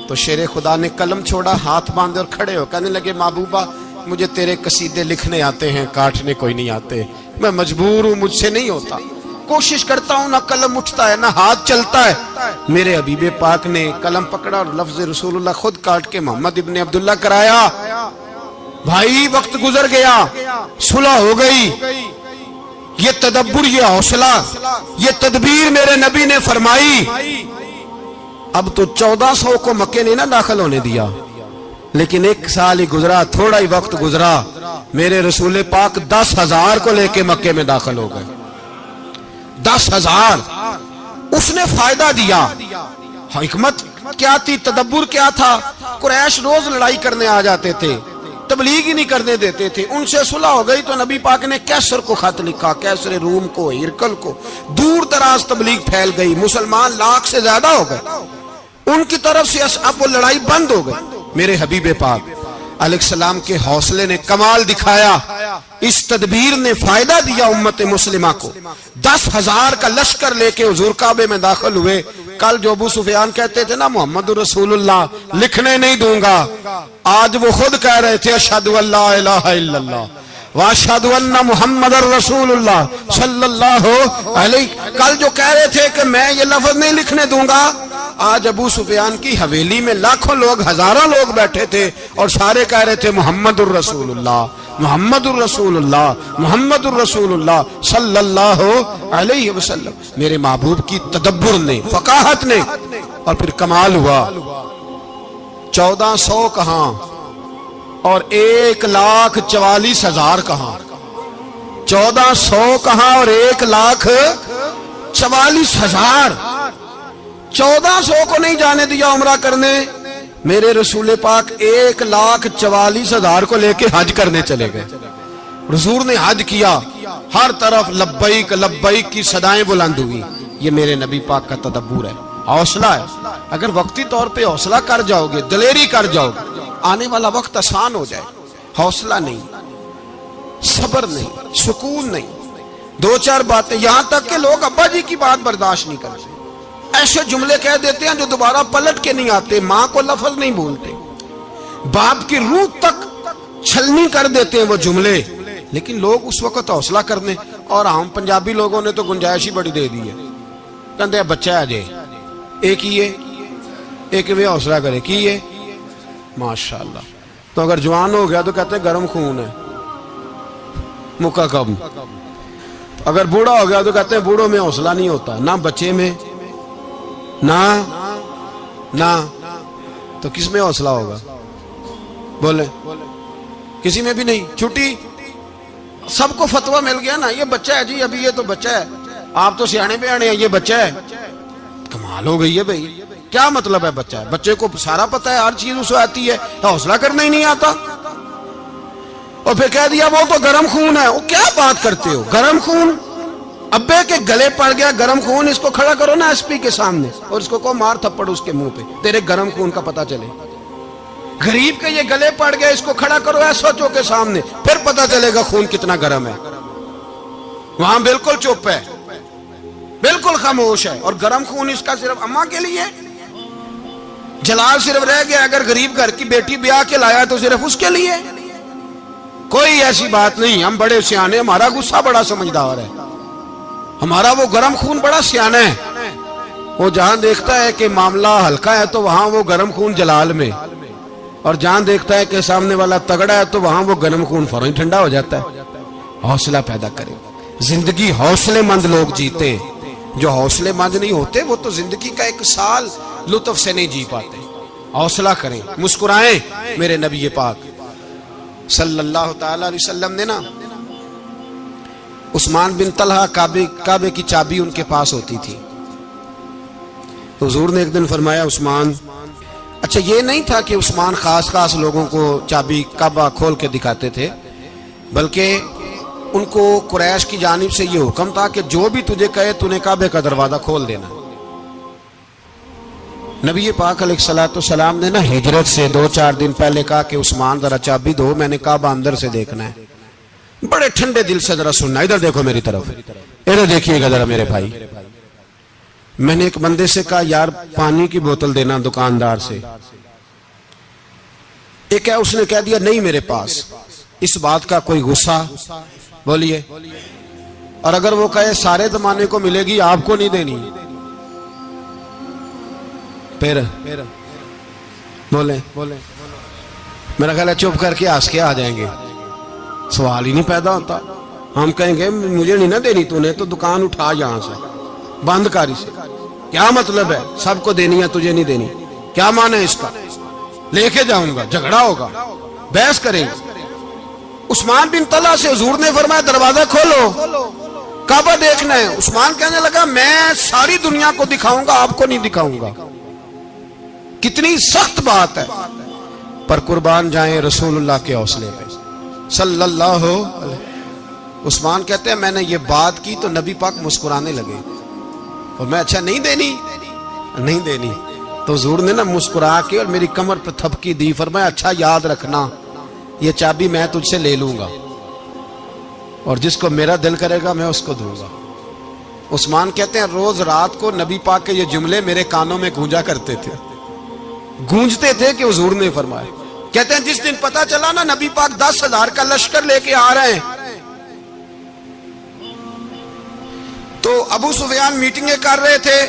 تو شیر خدا نے قلم چھوڑا، ہاتھ باندھے اور کھڑے ہو کہنے لگے محبوبہ مجھے تیرے قصیدے لکھنے آتے ہیں، کاٹنے کوئی نہیں آتے، میں مجبور ہوں، مجھ سے نہیں ہوتا. کوشش کرتا ہوں، نہ قلم اٹھتا ہے نہ ہاتھ چلتا ہے. میرے حبیب پاک نے قلم پکڑا اور لفظ رسول اللہ خود کاٹ کے محمد ابن عبداللہ کرایا. بھائی وقت گزر گیا، صلح ہو گئی. یہ تدبر، یہ حوصلہ، یہ تدبیر میرے نبی نے فرمائی. اب تو 1400 کو مکے نے نہ داخل ہونے دیا، لیکن ایک سال ہی گزرا، تھوڑا ہی وقت گزرا، میرے رسول پاک 10,000 کو لے کے مکے میں داخل ہو گئے. 10,000. اس نے فائدہ دیا. حکمت کیا تھی، تدبر کیا تھا؟ قریش روز لڑائی کرنے آ جاتے تھے، تبلیغ ہی نہیں کرنے دیتے تھے. ان سے صلح ہو گئی تو نبی پاک نے کیسر کو خط لکھا، کیسر روم کو، ہرکل کو. دور دراز تبلیغ پھیل گئی، مسلمان 100,000 سے زیادہ ہو گئے. ان کی طرف سے اب وہ لڑائی بند ہو گئی. میرے حبیب پاک علیہ السلام کے حوصلے نے کمال دکھایا، اس تدبیر نے فائدہ دیا امت مسلمہ کو. 10,000 کا لشکر لے کے حضور کعبے میں داخل ہوئے. کل جو ابو سفیان کہتے تھے نا محمد رسول اللہ لکھنے نہیں دوں گا، آج وہ خود کہہ رہے تھے اشہدو ان لا الہ الا اللہ واشہدو ان محمد رسول اللہ صلی اللہ علیہ. کل جو کہہ رہے تھے کہ میں یہ لفظ نہیں لکھنے دوں گا، آج ابو سفیان کی حویلی میں لاکھوں لوگ، ہزاروں لوگ بیٹھے تھے اور سارے کہہ رہے تھے محمد الرسول اللہ محمد الرسول اللہ محمد الرسول اللہ صلی اللہ علیہ وسلم. میرے محبوب کی تدبر نے، فقاہت نے، اور پھر کمال ہوا. 1400 کہاں اور 1,44,000 کہاں، 1400 کہاں اور 1,44,000. 1400 کو نہیں جانے دیا عمرہ کرنے. میرے رسول پاک 1,44,000 کو لے کے حج کرنے چلے گئے. حضور نے حج کیا، ہر طرف لبیک لبیک کی صدائیں بلند ہوئی. یہ میرے نبی پاک کا تدبر ہے، حوصلہ ہے. اگر وقتی طور پہ حوصلہ کر جاؤ گے، دلیری کر جاؤ گے، آنے والا وقت آسان ہو جائے. حوصلہ نہیں، صبر نہیں، سکون نہیں. 2-4 باتیں، یہاں تک کہ لوگ ابا جی کی بات برداشت نہیں کرتے، ایسے جملے کہہ دیتے ہیں جو دوبارہ پلٹ کے نہیں آتے. ماں کو لفظ نہیں بولتے، باپ کی روح تک چھلنی کر دیتے ہیں وہ جملے. لیکن لوگ اس وقت حوصلہ کرنے، اور ہم پنجابی لوگوں نے تو گنجائش ہی بڑی دے دی ہے. کہتے ہیں بچہ ہے جی ایک ہی ہے، ایک میں حوصلہ کرے کی ہے ماشاءاللہ. تو اگر جوان ہو گیا تو کہتے ہیں گرم خون ہے مکہ کم. اگر بوڑھا ہو گیا تو کہتے ہیں بوڑھوں میں حوصلہ نہیں ہوتا, نہ بچے میں نہ تو کس میں حوصلہ ہوگا؟ بولے کسی میں بھی نہیں. چھٹی سب کو فتویٰ مل گیا نا, یہ بچہ ہے جی, ابھی یہ تو بچہ ہے, آپ تو سیانے بیانے ہیں, یہ بچہ ہے. کمال ہو گئی ہے بھائی, کیا مطلب ہے بچہ ہے؟ بچے کو سارا پتہ ہے, ہر چیز اسے آتی ہے, حوصلہ کرنا ہی نہیں آتا. اور پھر کہہ دیا وہ تو گرم خون ہے. وہ کیا بات کرتے ہو, گرم خون؟ ابے کے گلے پڑ گیا گرم خون, اس کو کھڑا کرو نا ایس پی کے سامنے اور اس کو مار تھپڑ اس کے منہ پہ, تیرے گرم خون کا پتہ چلے. غریب کے یہ گلے پڑ گیا, اس کو کھڑا کرو ایس ایچ او کے سامنے, پھر پتہ چلے گا خون کتنا گرم ہے. وہاں بالکل چپ ہے, بالکل خاموش ہے. اور گرم خون اس کا صرف اماں کے لیے, جلال صرف رہ گیا اگر غریب گھر کی بیٹی بیاہ کے لایا تو صرف اس کے لیے. کوئی ایسی بات نہیں. ہم بڑے سیانے, ہمارا غصہ بڑا سمجھدار ہے, ہمارا وہ گرم خون بڑا سیانا ہے. وہ جہاں دیکھتا ہے کہ معاملہ ہلکا ہے تو وہاں وہ گرم خون جلال میں, اور جہاں دیکھتا ہے کہ سامنے والا تگڑا ہے تو وہاں وہ گرم خون فوراً ٹھنڈا ہو جاتا ہے. حوصلہ پیدا کریں. زندگی حوصلے مند لوگ جیتے, جو حوصلے مند نہیں ہوتے وہ تو زندگی کا ایک سال لطف سے نہیں جی پاتے. حوصلہ کریں, مسکرائیں. میرے نبی پاک صلی اللہ تعالی علیہ وسلم نے نا عثمان بن طلحہ کعبے کی چابی ان کے پاس ہوتی تھی, تو حضور نے ایک دن فرمایا عثمان, اچھا یہ نہیں تھا کہ عثمان خاص لوگوں کو چابی کعبہ کھول کے دکھاتے تھے, بلکہ ان کو قریش کی جانب سے یہ حکم تھا کہ جو بھی تجھے کہے تو نے کعبے کا دروازہ کھول دینا. نبی پاک علیہ الصلوۃ والسلام نے نا ہجرت سے 2-4 دن پہلے کہا کہ عثمان ذرا چابی دو, میں نے کعبہ اندر سے دیکھنا ہے. بڑے ٹھنڈے دل سے ذرا سننا, ادھر دیکھو میری طرف, ادھر دیکھیے گا ذرا میرے بھائی. میں نے ایک بندے سے کہا یار پانی کی بوتل دینا دکاندار سے, ایک ہے اس نے کہہ دیا نہیں میرے پاس. اس بات کا کوئی غصہ؟ بولیے. اور اگر وہ کہے سارے زمانے کو ملے گی آپ کو نہیں دینی, پھر بولیں میرا خیال ہے چپ کر کے ہنس کے آ جائیں گے, سوال ہی نہیں پیدا ہوتا. ہم کہیں گے مجھے نہیں نہ دینی, تو نے تو دکان اٹھا یہاں سے بند کاری سے. کیا مطلب ہے سب کو دینی ہے تجھے نہیں دینی؟ کیا معنی ہے اس کا؟ لے کے جاؤں گا, جھگڑا ہوگا, بحث کریں گے. عثمان بن طلحہ سے حضور نے فرمایا دروازہ کھولو, کعبہ دیکھنا ہے. عثمان کہنے لگا میں ساری دنیا کو دکھاؤں گا, آپ کو نہیں دکھاؤں گا. کتنی سخت بات ہے, پر قربان جائیں رسول اللہ کے حوصلے پہ صلی اللہ علیہ. عثمان کہتے ہیں میں نے یہ بات کی تو نبی پاک مسکرانے لگے, اور میں اچھا نہیں دینی. تو حضور نے نا مسکرا کے اور میری کمر پہ تھپکی دی, فرمایا اچھا یاد رکھنا یہ چابی میں تجھ سے لے لوں گا, اور جس کو میرا دل کرے گا میں اس کو دوں گا. عثمان کہتے ہیں روز رات کو نبی پاک کے یہ جملے میرے کانوں میں گونجتے تھے کہ حضور نے فرمایا. کہتے ہیں جس دن پتا چلا نا نبی پاک 10,000 کا لشکر لے کے آ رہے ہیں, تو ابو سفیان میٹنگیں کر رہے تھے,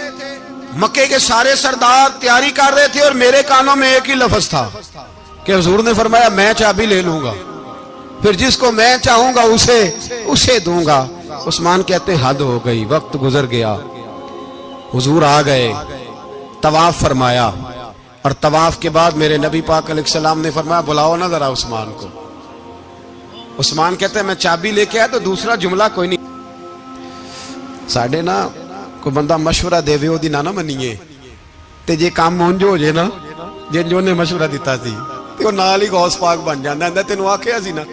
مکے کے سارے سردار تیاری کر رہے تھے, اور میرے کانوں میں ایک ہی لفظ تھا کہ حضور نے فرمایا میں چابی لے لوں گا, پھر جس کو میں چاہوں گا اسے دوں گا. عثمان کہتے ہیں حد ہو گئی, وقت گزر گیا, حضور آ گئے, طواف فرمایا, اور طواف کے بعد میرے نبی پاک علیہ السلام نے فرمایا بلاؤ نا ذرا عثمان کو. عثمان کہتے ہیں میں چابی لے کے آیا تو دوسرا جملہ کوئی نہیں. ساڑھے نا کوئی بندہ مشورہ دے وہ دی نہ منیے, تے جے کام مونجو ہو جائے نا جن جو نے مشورہ دیتا سی تے وہ نال ہی غوث پاک بن جاندا ہے. تینوں آکھیا سی نا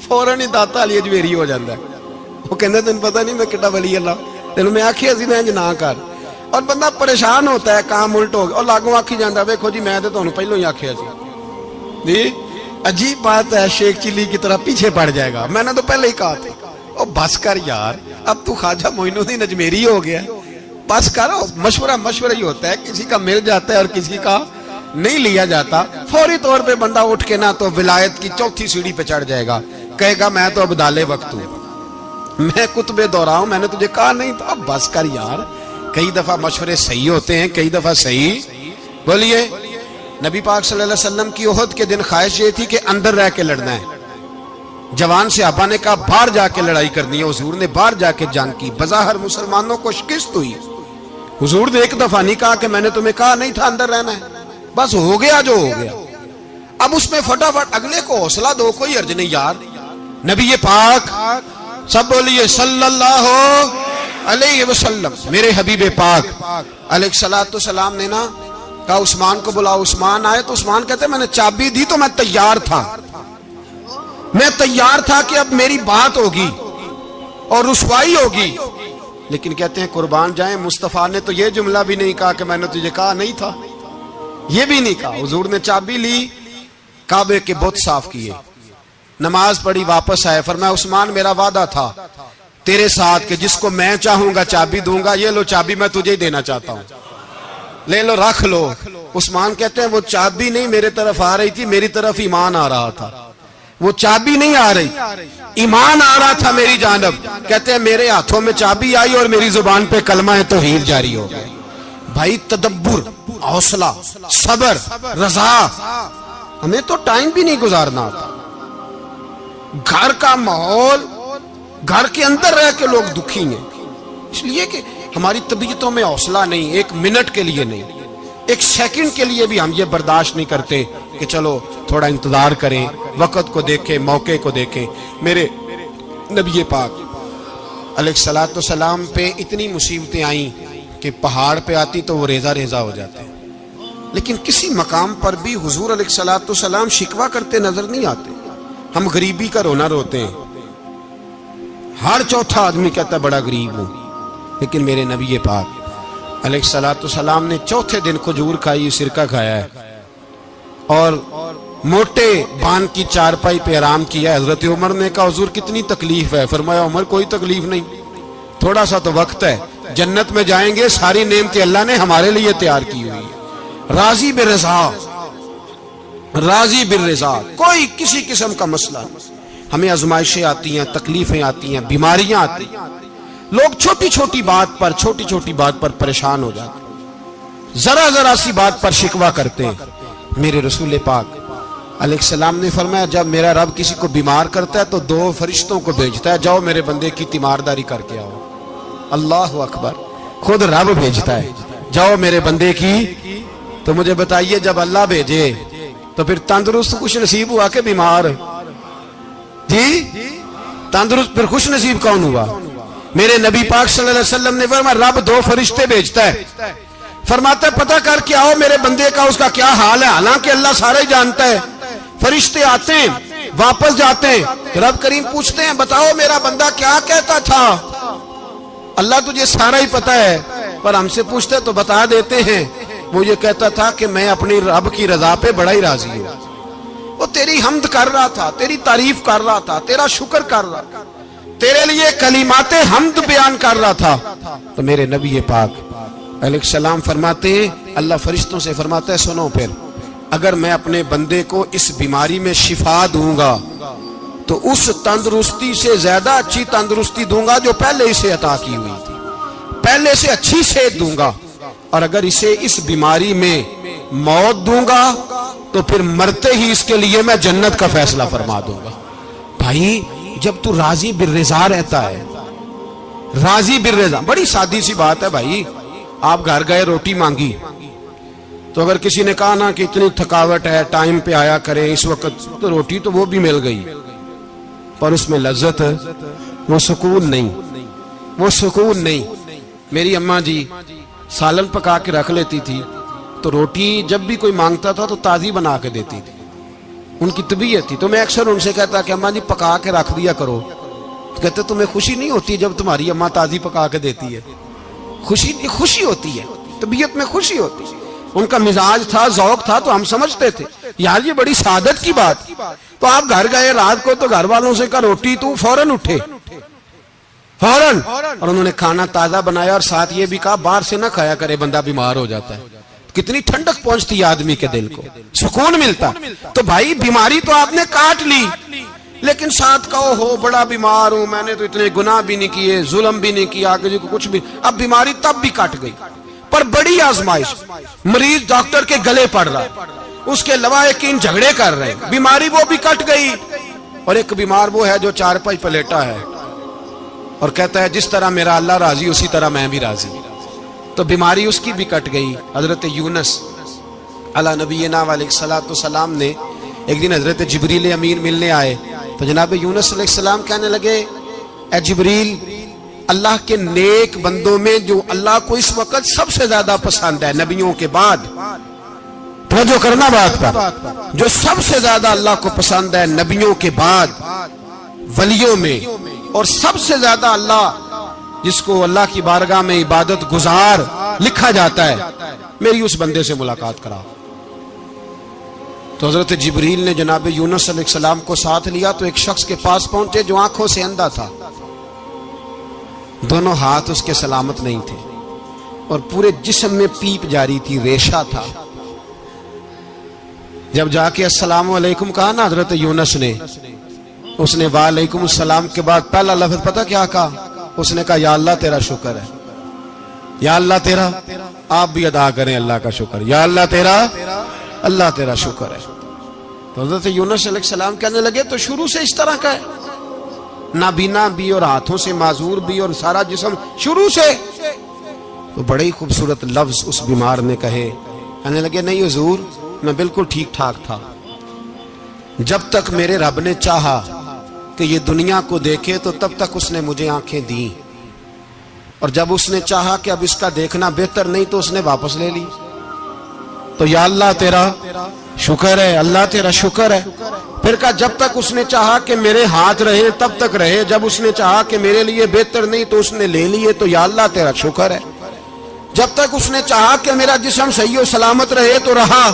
فوراً ہی داتا علی اجمیری ہو جاندا ہے. وہ کہندا تینوں پتہ نہیں میں کڈا ولی اللہ, تینوں میں آکھیا سی میں انج نہ کر, اور بندہ پریشان ہوتا ہے کام الٹ ہو گیا, اور لاگوں آکھی جاندا ویکھو جی میں تے تانوں پہلوں ہی آکھیا سی. جی عجیب بات ہے, شیخ چلی کی طرح پیچھے پڑ جائے گا, میں نے تو پہلے ہی کہا تھا. او بس کر یار, اب تو خواجہ معین الدین اجمیری ہو گیا, بس کرو. مشورہ ہی ہوتا ہے, کسی کا مل جاتا ہے اور کسی کا نہیں لیا جاتا. فوری طور پہ بندہ اٹھ کے نہ تو ولایت کی 4تھی سیڑھی پہ چڑھ جائے گا, کہے گا میں تو ابدال وقت ہوں, میں کتب دورہ ہوں, میں نے تجھے کہا نہیں تھا. اب بس کر یار, کئی دفعہ مشورے صحیح ہوتے ہیں, کئی دفعہ صحیح بولیے نبی پاک صلی اللہ علیہ وسلم کی احد کے دن خواہش یہ تھی کہ اندر رہ کے لڑنا ہے. جوان صحابہ نے کہا باہر جا کے لڑائی کرنی ہے. حضور نے باہر جا کے جنگ کی. بظاہر مسلمانوں کو شکست ہوئی. حضور نے ایک دفعہ نہیں کہا کہ میں نے تمہیں کہا نہیں تھا اندر رہنا ہے. بس ہو گیا جو ہو گیا. اب اس میں فٹافٹ اگلے کو حوصلہ دو, کوئی عرض نہیں یار. نبی پاک سب بولیے صلی اللہ علیہ وسلم, میرے حبیب پاک علیہ الصلوۃ والسلام نے نا کہا عثمان کو بلاؤ. عثمان آئے تو عثمان کہتے میں نے چابی دی تو میں تیار تھا. میں تیار تھا کہ اب میری بات ہوگی اور رسوائی ہوگی. لیکن کہتے ہیں قربان جائیں مصطفیٰ نے تو یہ جملہ بھی نہیں کہا کہ میں نے تجھے کہا نہیں تھا. یہ بھی نہیں کہا. حضور نے چابی لی, کعبے کے بت صاف کیے, نماز پڑھی, واپس آئے. فرمایا عثمان میرا وعدہ تھا تیرے ساتھ کہ جس کو میں چاہوں گا چابی دوں گا. یہ لو چابی میں تجھے ہی دینا چاہتا ہوں, لے لو رکھ لو. عثمان کہتے ہیں وہ چابی نہیں میرے طرف آ رہی تھی, میری طرف ایمان آ رہا تھا. وہ چابی نہیں آ رہی, ایمان آ رہا تھا میری جانب. کہتے ہیں میرے ہاتھوں میں چابی آئی اور میری زبان پہ کلمہ توحید جاری ہو گیا. بھائی تدبر, حوصلہ, صبر, رضا. ہمیں تو ٹائم بھی نہیں گزارنا آتا. گھر کا ماحول, گھر کے اندر رہ کے لوگ دکھی ہیں اس لیے کہ ہماری طبیعتوں میں حوصلہ نہیں. ایک منٹ کے لیے نہیں, ایک سیکنڈ کے لیے بھی ہم یہ برداشت نہیں کرتے کہ چلو تھوڑا انتظار کریں, وقت کو دیکھیں, موقع کو دیکھیں. میرے نبی پاک علیہ الصلوۃ والسلام پہ اتنی مصیبتیں آئیں کہ پہاڑ پہ آتی تو وہ ریزہ ریزہ ہو جاتے, لیکن کسی مقام پر بھی حضور علیہ الصلوۃ والسلام شکوہ کرتے نظر نہیں آتے. ہم غریبی کا رونا روتے ہیں, ہر چوتھا آدمی کہتا ہے بڑا غریب ہوں. لیکن میرے نبی پاک علیہ الصلوۃ والسلام نے چوتھے دن کھجور کھائی, سرکہ کھایا ہے اور موٹے بان کی چارپائی پہ آرام کیا. حضرت عمر نے کہا حضور کتنی تکلیف ہے؟ فرمایا عمر کوئی تکلیف نہیں, تھوڑا سا تو وقت ہے. جنت میں جائیں گے, ساری نعمتیں اللہ نے ہمارے لیے تیار کی ہوئی ہے. راضی بالرضا, راضی بالرضا, کوئی کسی قسم کا مسئلہ نہیں. ہمیں آزمائشیں آتی ہیں, تکلیفیں آتی ہیں, بیماریاں آتی ہیں. لوگ چھوٹی چھوٹی بات پر پریشان ہو جاتے ہیں, ذرا ذرا سی بات پر شکوہ کرتے ہیں. میرے رسول پاک علیہ السلام نے فرمایا جب میرا رب کسی کو بیمار کرتا ہے تو 2 فرشتوں کو بھیجتا ہے, جاؤ میرے بندے کی تیمارداری کر کے آؤ. اللہ اکبر, خود رب بھیجتا ہے جاؤ میرے بندے کی. تو مجھے بتائیے جب اللہ بھیجے تو پھر تندرست خوش نصیب ہوا کہ بیمار؟ جی تندرست پھر خوش نصیب کون ہوا؟ میرے نبی پاک صلی اللہ علیہ وسلم نے فرمایا رب 2 فرشتے بھیجتا ہے, فرماتا ہے پتہ کر کے آؤ میرے بندے کا اس کا کیا حال ہے. حالانکہ اللہ سارا ہی جانتا ہے. فرشتے آتے ہیں, واپس جاتے ہیں, رب کریم پوچھتے ہیں بتاؤ میرا بندہ کیا کہتا تھا؟ اللہ تجھے سارا ہی پتہ ہے, پر ہم سے پوچھتے تو بتا دیتے ہیں. وہ یہ کہتا تھا کہ میں اپنی رب کی رضا پہ بڑا ہی راضی ہوں. وہ تیری حمد کر رہا تھا, تیری تعریف کر رہا تھا, تیرا شکر کر رہا تھا, تیرے لیے کلمات حمد بیان کر رہا تھا. تو میرے نبی پاک علیہ السلام فرماتے ہیں, اللہ فرشتوں سے فرماتا ہے سنو پھر اگر میں اپنے بندے کو اس بیماری میں شفا دوں گا تو اس تندرستی سے زیادہ اچھی تندرستی دوں گا جو پہلے اسے عطا کی ہوئی تھی, پہلے سے اچھی صحت دوں گا. اور اگر اسے اس بیماری میں موت دوں گا تو پھر مرتے ہی اس کے لیے میں جنت کا فیصلہ فرما دوں گا. بھائی جب تو راضی بالرضا رہتا ہے, راضی بالرضا, بڑی سادی سی بات ہے بھائی. آپ گھر گئے روٹی مانگی تو اگر کسی نے کہا نا کہ اتنی تھکاوٹ ہے ٹائم پہ آیا کریں اس وقت, تو روٹی تو وہ بھی مل گئی پر اس میں لذت, وہ سکون نہیں, وہ سکون نہیں. میری اماں جی سالن پکا کے رکھ لیتی تھی تو روٹی جب بھی کوئی مانگتا تھا تو تازی بنا کے دیتی تھی. ان کی طبیعت تھی. تو میں اکثر ان سے کہتا کہ اماں جی پکا کے رکھ دیا کرو. تو کہتے تمہیں خوشی نہیں ہوتی جب تمہاری اماں تازی پکا کے دیتی ہے؟ خوشی ہوتی ہے, طبیعت میں خوشی ہوتی ہے. ان کا مزاج تھا, ذوق تھا, تو ہم سمجھتے تھے یار یہ بڑی سعادت کی بات. تو آپ گھر گئے رات کو تو گھر والوں سے کہا روٹی, تو فوراً اٹھے فوراً, اور انہوں نے کھانا تازہ بنایا اور ساتھ یہ بھی کہا باہر سے نہ کھایا کرے بندہ بیمار ہو جاتا ہے. کتنی ٹھنڈک پہنچتی ہے آدمی کے دل کو, سکون ملتا. تو بھائی بیماری تو آپ نے کاٹ لی لیکن ساتھ کہو ہو بڑا بیمار ہوں, میں نے تو اتنے گناہ بھی نہیں کیے, ظلم بھی نہیں کیا, کسی کو کچھ بھی. اب بیماری تب بھی کٹ گئی, پر بڑی آزمائش، مریض ڈاکٹر کے گلے پڑ رہا ہے، اس کے لواحقین جھگڑے کر رہے ہیں، بیماری وہ بھی کٹ گئی، اور ایک بیمار وہ ہے جو چارپائی پلیٹا ہے اور کہتا ہے جس طرح میرا اللہ راضی اسی طرح میں بھی راضی، تو بیماری اس کی بھی کٹ گئی۔ حضرت یونس علی نبینا علیہ الصلوۃ والسلام نے ایک دن حضرت جبریل امین ملنے آئے تو جناب یونس علیہ السلام کہنے لگے اے جبریل، اللہ کے نیک بندوں میں جو اللہ کو اس وقت سب سے زیادہ پسند ہے نبیوں کے بعد، توجہ کرنا بات پر، جو سب سے زیادہ اللہ کو پسند ہے نبیوں کے بعد ولیوں میں، اور سب سے زیادہ اللہ جس کو اللہ کی بارگاہ میں عبادت گزار لکھا جاتا ہے، میری اس بندے سے ملاقات کرا۔ تو حضرت جبریل نے جناب یونس علیہ السلام کو ساتھ لیا تو ایک شخص کے پاس پہنچے جو آنکھوں سے اندھا تھا، دونوں ہاتھ اس کے سلامت نہیں تھے اور پورے جسم میں پیپ جاری تھی، ریشہ تھا۔ جب جا کے السلام علیکم کہا نا حضرت یونس نے، اس نے وعلیکم السلام کے بعد پہلا لفظ پتہ کیا کہا؟ اس نے کہا یا اللہ تیرا شکر ہے، یا اللہ تیرا، آپ بھی ادا کریں اللہ کا شکر، یا اللہ تیرا، اللہ تیرا شکر ہے۔ تو حضرت یونس علیہ السلام کہنے لگے تو شروع سے اس طرح کا ہے، نابینا بھی اور ہاتھوں سے معذور بھی اور سارا جسم شروع سے؟ تو بڑے ہی خوبصورت لفظ اس بیمار نے کہے، کہنے لگے نہیں حضور میں بالکل ٹھیک ٹھاک تھا، جب تک میرے رب نے چاہا کہ یہ دنیا کو دیکھے تو تب تک اس نے مجھے آنکھیں دیں، اور جب اس نے چاہا کہ اب اس کا دیکھنا بہتر نہیں تو اس نے واپس لے لی۔ تو یا اللہ تیرا شکر ہے، اللہ تیرا شکر ہے۔ پھر کہا جب تک اس نے چاہا کہ میرے ہاتھ رہے تب تک رہے، جب اس نے چاہا کہ میرے لیے بہتر نہیں تو اس نے لے لیے، تو یا اللہ تیرا شکر ہے۔ جب تک اس نے چاہا کہ میرا جسم صحیح و سلامت رہے تو رہا،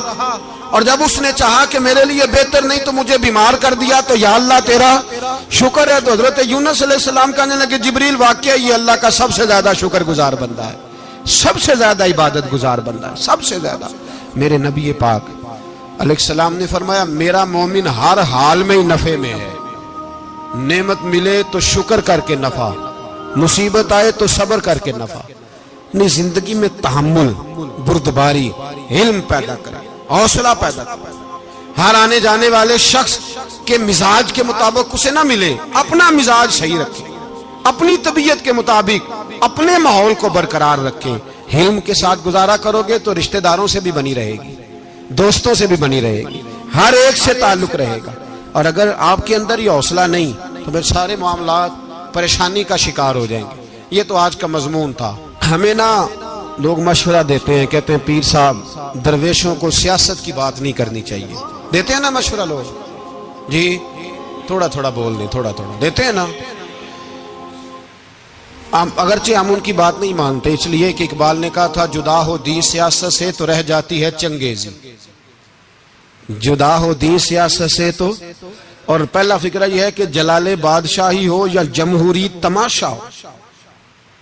اور جب اس نے چاہا کہ میرے لیے بہتر نہیں تو مجھے بیمار کر دیا، تو یا اللہ تیرا شکر ہے۔ تو حضرت یونس علیہ السلام کہنے لگے جبریل واقعی یہ اللہ کا سب سے زیادہ شکر گزار بندہ ہے، سب سے زیادہ عبادت گزار بندہ ہے، سب سے زیادہ۔ میرے نبی پاک علیہ السلام نے فرمایا میرا مومن ہر حال میں ہی نفع میں ہے، نعمت ملے تو شکر کر کے نفع، مصیبت آئے تو صبر کر کے نفع، اپنی زندگی میں تحمل، بردباری، علم پیدا کرے، حوصلہ پیدا کرے۔ ہر آنے جانے والے شخص کے مزاج کے مطابق اسے نہ ملے، اپنا مزاج صحیح رکھے، اپنی طبیعت کے مطابق اپنے ماحول کو برقرار رکھیں۔ علم کے ساتھ گزارا کرو گے تو رشتہ داروں سے بھی بنی رہے گی، دوستوں سے بھی بنی رہے گی، ہر ایک سے تعلق رہے گا۔ اور اگر آپ کے اندر یہ حوصلہ نہیں تو پھر سارے معاملات پریشانی کا شکار ہو جائیں گے۔ یہ تو آج کا مضمون تھا۔ ہمیں نا لوگ مشورہ دیتے ہیں، کہتے ہیں پیر صاحب درویشوں کو سیاست کی بات نہیں کرنی چاہیے، دیتے ہیں نا مشورہ لوگ، جی تھوڑا تھوڑا بول دیں، تھوڑا تھوڑا دیتے ہیں نا۔ اگرچہ ہم ان کی بات نہیں مانتے، اس لیے کہ اقبال نے کہا تھا جدا ہو دین سیاست سے تو رہ جاتی ہے چنگیزی، جدا ہو دین سیاست سے تو، اور پہلا فکرہ یہ ہے کہ جلال بادشاہی ہو یا جمہوری تماشا ہو،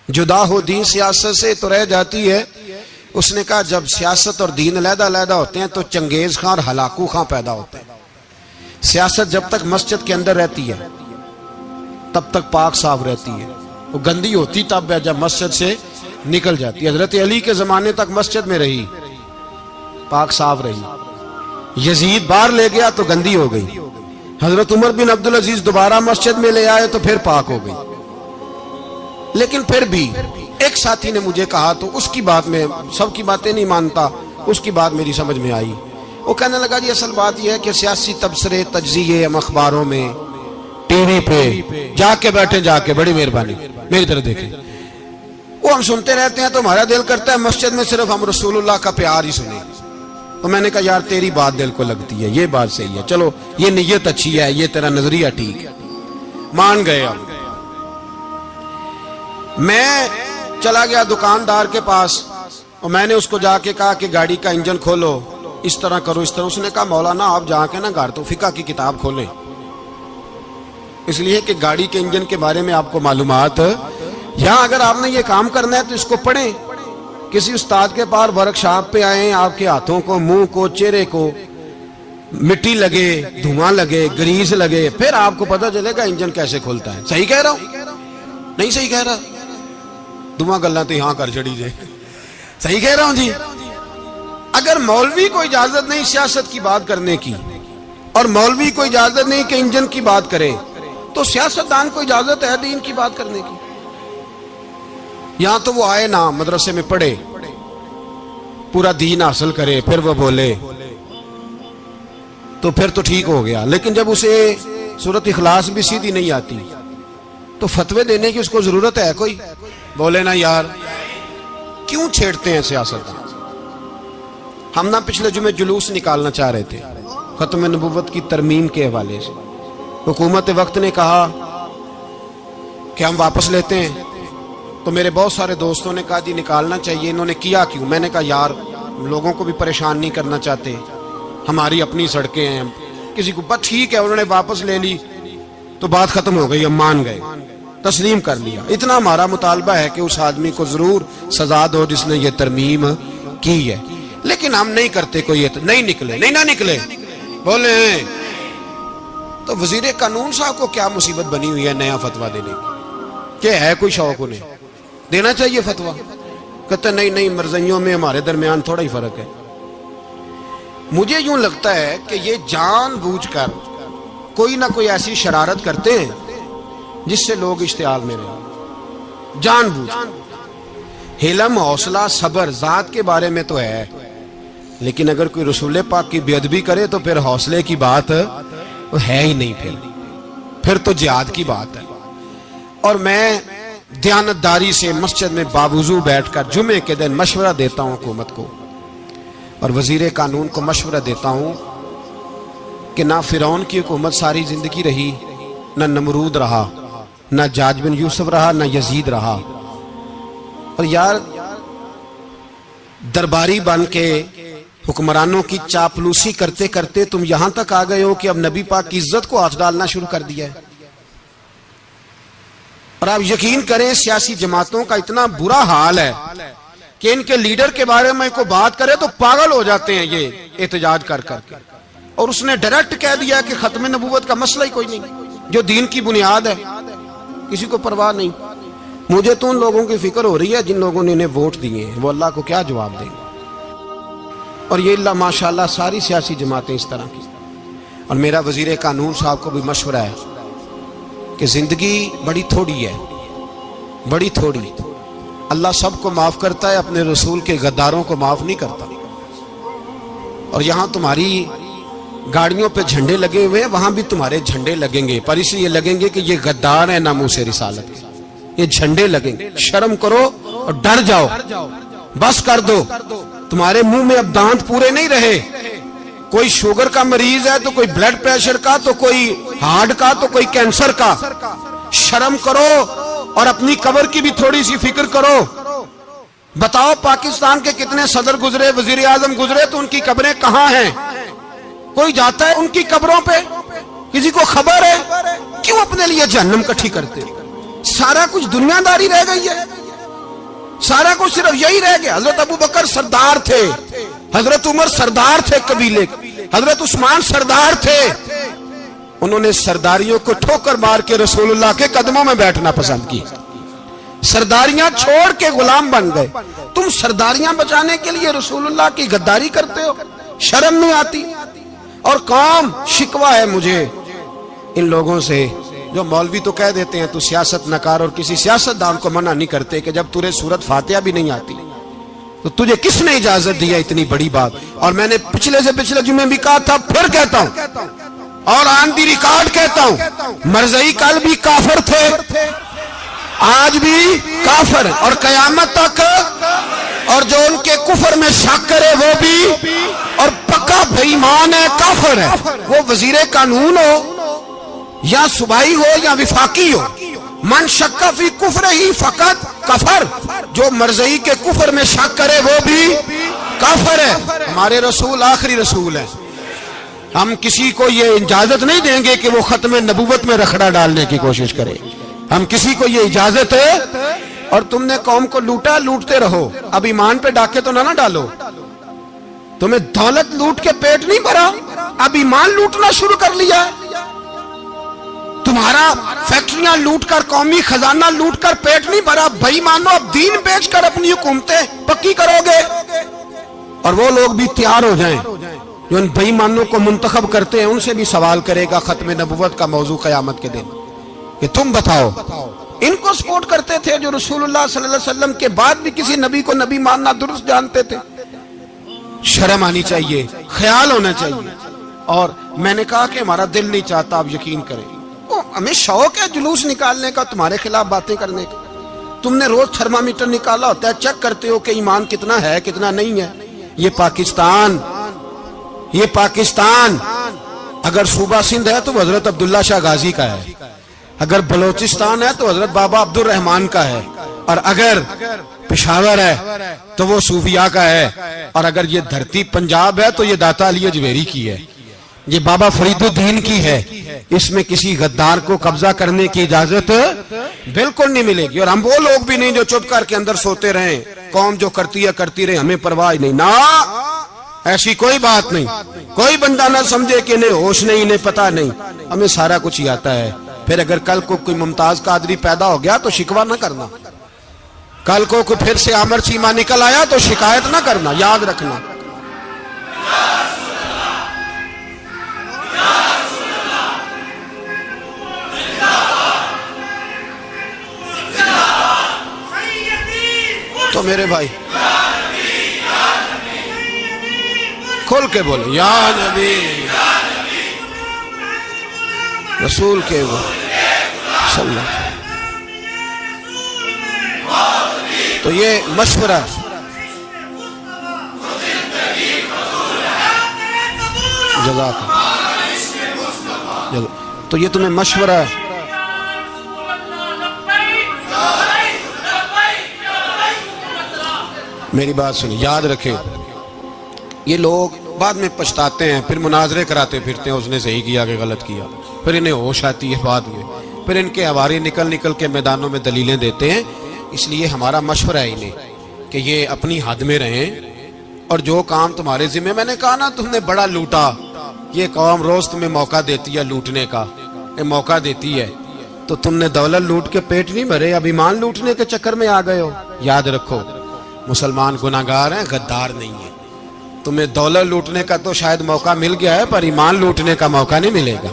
جدا ہو دین سیاست سے تو رہ جاتی ہے۔ اس نے کہا جب سیاست اور دین علیحدہ علیحدہ ہوتے ہیں تو چنگیز خان اور ہلاکو خان پیدا ہوتے ہیں۔ سیاست جب تک مسجد کے اندر رہتی ہے تب تک پاک صاف رہتی ہے، وہ گندی ہوتی تب ہے جب مسجد سے نکل جاتی ہے۔ حضرت علی کے زمانے تک مسجد میں رہی، پاک صاف رہی، یزید باہر لے گیا تو گندی ہو گئی، حضرت عمر بن عبدالعزیز دوبارہ مسجد میں لے آئے تو پھر پاک ہو گئی۔ لیکن پھر بھی ایک ساتھی نے مجھے کہا تو اس کی بات میں، سب کی باتیں نہیں مانتا، اس کی بات میری سمجھ میں آئی۔ وہ کہنے لگا جی اصل بات یہ ہے کہ سیاسی تبصرے تجزیے ہم اخباروں میں ٹی وی پہ جا کے بیٹھے، جا کے بڑی مہربانی میری طرف دیکھیں، وہ ہم سنتے رہتے ہیں تو ہمارا دل کرتا ہے مسجد میں صرف ہم رسول اللہ کا پیار ہی سنیں۔ تو میں نے کہا یار تیری بات دل کو لگتی ہے، یہ بات صحیح ہے، چلو یہ نیت اچھی ہے، یہ تیرا نظریہ ٹھیک ہے، مان گئے ہم۔ میں چلا گیا دکاندار کے پاس اور میں نے اس کو جا کے کہا کہ گاڑی کا انجن کھولو، اس طرح کرو، اس طرح۔ اس نے کہا مولانا آپ جا کے نا گھر تو فقہ کی کتاب کھولیں، اس لیے کہ گاڑی کے انجن کے بارے میں آپ کو معلومات، یہاں اگر آپ نے یہ کام کرنا ہے تو اس کو پڑھیں، کسی استاد کے پاس ورکشاپ پہ آئیں، آپ کے ہاتھوں کو، منہ کو، چہرے کو مٹی لگے، دھواں لگے، گریس لگے، پھر آپ کو پتہ چلے گا انجن کیسے کھلتا ہے۔ صحیح کہہ رہا ہوں؟ نہیں صحیح کہہ رہا؟ دعا گلاں تے ہاں کر چھڑی جے، صحیح کہہ رہا ہوں جی؟ اگر مولوی کو اجازت نہیں سیاست کی بات کرنے کی اور مولوی کو اجازت نہیں کہ انجن کی بات کرے تو سیاستدان کو اجازت ہے دین کی بات کرنے کی؟ یہاں تو وہ آئے نا مدرسے میں پڑھے پورا دین حاصل کرے پھر وہ بولے تو پھر تو ٹھیک ہو گیا، لیکن جب اسے سورۃ اخلاص بھی سیدھی نہیں آتی تو فتوے دینے کی اس کو ضرورت ہے کوئی؟ بولے نا یار کیوں چھیڑتے ہیں سیاست؟ ہم نہ پچھلے جمعے جلوس نکالنا چاہ رہے تھے ختم نبوت کی ترمیم کے حوالے سے، حکومت وقت نے کہا کہ ہم واپس لیتے ہیں، تو میرے بہت سارے دوستوں نے کہا جی نکالنا چاہیے، انہوں نے کیا کیوں؟ میں نے کہا یار لوگوں کو بھی پریشان نہیں کرنا چاہتے، ہماری اپنی سڑکیں ہیں، کسی کو بس ٹھیک ہے، انہوں نے واپس لے لی تو بات ختم ہو گئی، ہم مان گئے، تسلیم کر لیا۔ اتنا ہمارا مطالبہ ہے کہ اس آدمی کو ضرور سزا دو جس نے یہ ترمیم کی ہے، لیکن ہم نہیں کرتے، کوئی نہیں نکلے، نہیں نہ نکلے بولے ہیں۔ تو وزیر قانون صاحب کو کیا مصیبت بنی ہوئی ہے نیا فتویٰ دینے کی؟ کہ ہے کوئی شوق انہیں دینا چاہیے فتویٰ؟ کہتے نہیں مرضیوں میں ہمارے درمیان تھوڑا ہی فرق ہے۔ مجھے یوں لگتا ہے کہ یہ جان بوجھ کر کوئی نہ کوئی ایسی شرارت کرتے ہیں جس سے لوگ اشتعال میں رہیں، جان بوجھ۔ حلم، حوصلہ، صبر ذات کے بارے میں تو ہے، لیکن اگر کوئی رسول پاک کی بے ادبی کرے تو پھر حوصلے کی بات وہ ہے ہی نہیں، پھر تو جہاد کی بات ہے۔ اور میں دیانتداری سے مسجد میں باوضو بیٹھ کر جمعے کے دن مشورہ دیتا ہوں حکومت کو اور وزیر قانون کو مشورہ دیتا ہوں کہ نہ فرعون کی حکومت ساری زندگی رہی، نہ نمرود رہا، نہ جاج بن یوسف رہا، نہ یزید رہا، اور یار درباری بن کے حکمرانوں کی چاپلوسی کرتے کرتے تم یہاں تک آ گئے ہو کہ اب نبی پاک کی عزت کو ہاتھ ڈالنا شروع کر دیا ہے۔ اور آپ یقین کریں سیاسی جماعتوں کا اتنا برا حال ہے کہ ان کے لیڈر کے بارے میں کوئی بات کرے تو پاگل ہو جاتے ہیں یہ احتجاج کر کر کے، اور اس نے ڈائریکٹ کہہ دیا کہ ختم نبوت کا مسئلہ ہی کوئی نہیں، جو دین کی بنیاد ہے، کسی کو پرواہ نہیں۔ مجھے تو ان لوگوں کی فکر ہو رہی ہے جن لوگوں نے انہیں ووٹ دیے ہیں، وہ اللہ کو کیا جواب دیں گے۔ اور یہ اللہ ماشاءاللہ ساری سیاسی جماعتیں اس طرح کی۔ اور میرا وزیر قانون صاحب کو بھی مشورہ ہے کہ زندگی بڑی تھوڑی ہے، بڑی تھوڑی، اللہ سب کو معاف کرتا ہے، اپنے رسول کے غداروں کو معاف نہیں کرتا۔ اور یہاں تمہاری گاڑیوں پہ جھنڈے لگے ہوئے ہیں، وہاں بھی تمہارے جھنڈے لگیں گے، پر اس لیے لگیں گے کہ یہ غدار ہیں ناموس رسالت کے، یہ جھنڈے لگیں گے۔ شرم کرو اور ڈر جاؤ، بس کر دو، تمہارے منہ میں اب دانت پورے نہیں رہے۔ کوئی شوگر کا مریض ہے تو کوئی بلڈ پریشر کا، تو کوئی ہارٹ کا، تو کوئی کینسر کا۔ شرم کرو اور اپنی قبر کی بھی تھوڑی سی فکر کرو۔ بتاؤ پاکستان کے کتنے صدر گزرے، وزیر اعظم گزرے، تو ان کی قبریں کہاں ہیں؟ کوئی جاتا ہے ان کی قبروں پہ؟ کسی کو خبر ہے؟ کیوں اپنے لیے جہنم کٹھی کرتے؟ سارا کچھ دنیا داری رہ گئی ہے، سارا کچھ صرف یہی رہ گیا۔ حضرت ابو بکر سردار تھے، حضرت عمر سردار تھے قبیلے، حضرت عثمان سردار تھے، انہوں نے سرداریوں کو ٹھوکر مار کے رسول اللہ کے قدموں میں بیٹھنا پسند کی، سرداریاں چھوڑ کے غلام بن گئے۔ تم سرداریاں بچانے کے لیے رسول اللہ کی غداری کرتے ہو، شرم نہیں آتی؟ اور قوم شکوہ ہے مجھے ان لوگوں سے جو مولوی تو کہہ دیتے ہیں تو سیاست نہ کر، اور کسی سیاستدان کو منع نہیں کرتے کہ جب تجھے سورت فاتحہ بھی نہیں آتی تو تجھے کس نے اجازت دیا اتنی بڑی بات؟ اور میں نے پچھلے سے پچھلے جمعے بھی کہا تھا، پھر کہتا ہوں اور آن دی ریکارڈ کہتا ہوں، مرزائی کل بھی کافر تھے، آج بھی کافر، اور قیامت تک، اور جو ان کے کفر میں شک کرے وہ بھی، اور پکا بے ایمان ہے، کافر ہے، وہ وزیر قانون ہو یا صوبائی ہو یا وفاقی ہو۔ من شک فی کفر ہی فقط کفر، جو مرزائی کے کفر میں شک کرے وہ بھی کافر ہے۔ ہمارے رسول آخری رسول ہے، ہم کسی کو یہ اجازت نہیں دیں گے کہ وہ ختم نبوت میں رکھڑا ڈالنے کی کوشش کرے، ہم کسی کو یہ اجازت ہے۔ اور تم نے قوم کو لوٹا، لوٹتے رہو، اب ایمان پہ ڈاکے تو نہ ڈالو۔ تمہیں دولت لوٹ کے پیٹ نہیں بھرا، اب ایمان لوٹنا شروع کر لیا۔ تمہارا فیکٹریاں لوٹ کر، قومی خزانہ لوٹ کر پیٹ نہیں بھرا، بھائی مانو اب دین بیچ کر اپنی حکومتیں پکی کرو گے۔ اور وہ لوگ بھی تیار ہو جائیں جو ان بے ایمانوں کو منتخب کرتے ہیں، ان سے بھی سوال کرے گا ختم نبوت کا موضوع قیامت کے دن کہ تم بتاؤ، ان کو سپورٹ کرتے تھے جو رسول اللہ صلی اللہ علیہ وسلم کے بعد بھی کسی نبی کو نبی ماننا درست جانتے تھے۔ شرم آنی چاہیے، خیال ہونا چاہیے۔ اور میں نے کہا کہ ہمارا دل نہیں چاہتا، آپ یقین کریں، ہمیں شوق ہے جلوس نکالنے کا، تمہارے خلاف باتیں کرنے کا۔ تم نے روز تھرمامیٹر نکالا ہوتا ہے، چیک کرتے ہو کہ ایمان کتنا ہے کتنا نہیں ہے۔ یہ پاکستان اگر صوبہ سندھ ہے تو حضرت عبداللہ شاہ غازی کا ہے، اگر بلوچستان ہے تو حضرت بابا عبد الرحمان کا ہے، اور اگر پشاور ہے تو وہ صوفیاء کا ہے، اور اگر یہ دھرتی پنجاب ہے تو یہ داتا علی اجویری کی ہے، یہ بابا فرید الدین کی ہے۔ اس میں کسی غدار کو قبضہ کرنے کی اجازت بالکل نہیں ملے گی۔ اور ہم وہ لوگ بھی نہیں جو چپ کر کے اندر سوتے رہیں، قوم جو کرتی ہے کرتی رہے، ہمیں پرواہ نہیں، نہ ایسی کوئی بات نہیں۔ کوئی بندہ نہ سمجھے کہ انہیں ہوش نہیں، انہیں پتہ نہیں، ہمیں سارا کچھ ہی آتا ہے۔ پھر اگر کل کو کوئی ممتاز قادری پیدا ہو گیا تو شکوہ نہ کرنا، کل کو کوئی پھر سے عامر چیمہ نکل آیا تو شکایت نہ کرنا، یاد رکھنا۔ تو میرے بھائی کھل کے بولے یا نبی رسول کے وہ صلی اللہ۔ تو یہ مشورہ، جزاک اللہ، تو یہ تمہیں مشورہ ہے۔ میری بات سنیں، یاد رکھیں، یہ لوگ بعد میں پچھتاتے ہیں، پھر مناظرے کراتے پھرتے ہیں، اس نے صحیح کیا کہ غلط کیا، پھر انہیں ہوش آتی ہے بعد میں، پھر ان کے ہواری نکل نکل کے میدانوں میں دلیلیں دیتے ہیں۔ اس لیے ہمارا مشورہ ہے انہیں کہ یہ اپنی حد میں رہیں، اور جو کام تمہارے ذمہ، میں نے کہا نا تم نے بڑا لوٹا، یہ قوم روز تمہیں موقع دیتی ہے لوٹنے کا، یہ موقع دیتی ہے، تو تم نے دولت لوٹ کے پیٹ نہیں بھرے، اب ایمان لوٹنے کے چکر میں آ گئے ہو۔ یاد رکھو، مسلمان گناہگار ہیں، غدار نہیں ہیں۔ تمہیں دولت لوٹنے کا تو شاید موقع مل گیا ہے، پر ایمان لوٹنے کا موقع نہیں ملے گا،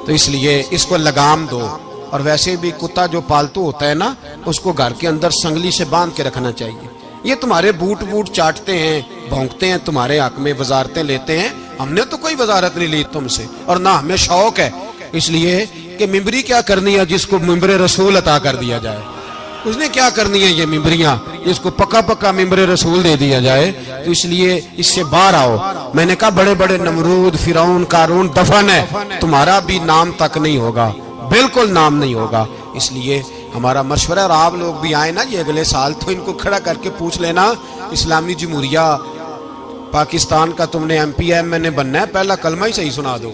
تو اس لیے اس کو لگام دو۔ اور ویسے بھی کتا جو پالتو ہوتا ہے نا، اس کو گھر کے اندر سنگلی سے باندھ کے رکھنا چاہیے۔ یہ تمہارے بوٹ چاٹتے ہیں، بھونکتے ہیں، تمہارے حق میں وزارتیں لیتے ہیں، ہم نے تو کوئی وزارت نہیں لی تم سے، اور نہ ہمیں شوق ہے، اس لیے کہ ممبری کیا کرنی ہے جس کو ممبر رسول عطا کر دیا جائے، اس نے کیا کرنی ہے یہ ممبریاں جس کو پکا ممبر رسول دے دیا جائے، تو اس لیے اس سے باہر آؤ۔ میں نے کہا بڑے بڑے نمرود، فرعون، قارون دفن ہے، تمہارا بھی نام تک نہیں ہوگا، بالکل نام نہیں ہوگا۔ اس لیے ہمارا مشورہ، اور آپ لوگ بھی آئیں نا یہ اگلے سال، تو ان کو کھڑا کر کے پوچھ لینا، اسلامی جمہوریہ پاکستان کا تم نے ایم پی ایم نے بننا ہے، پہلا کلمہ ہی صحیح سنا دو،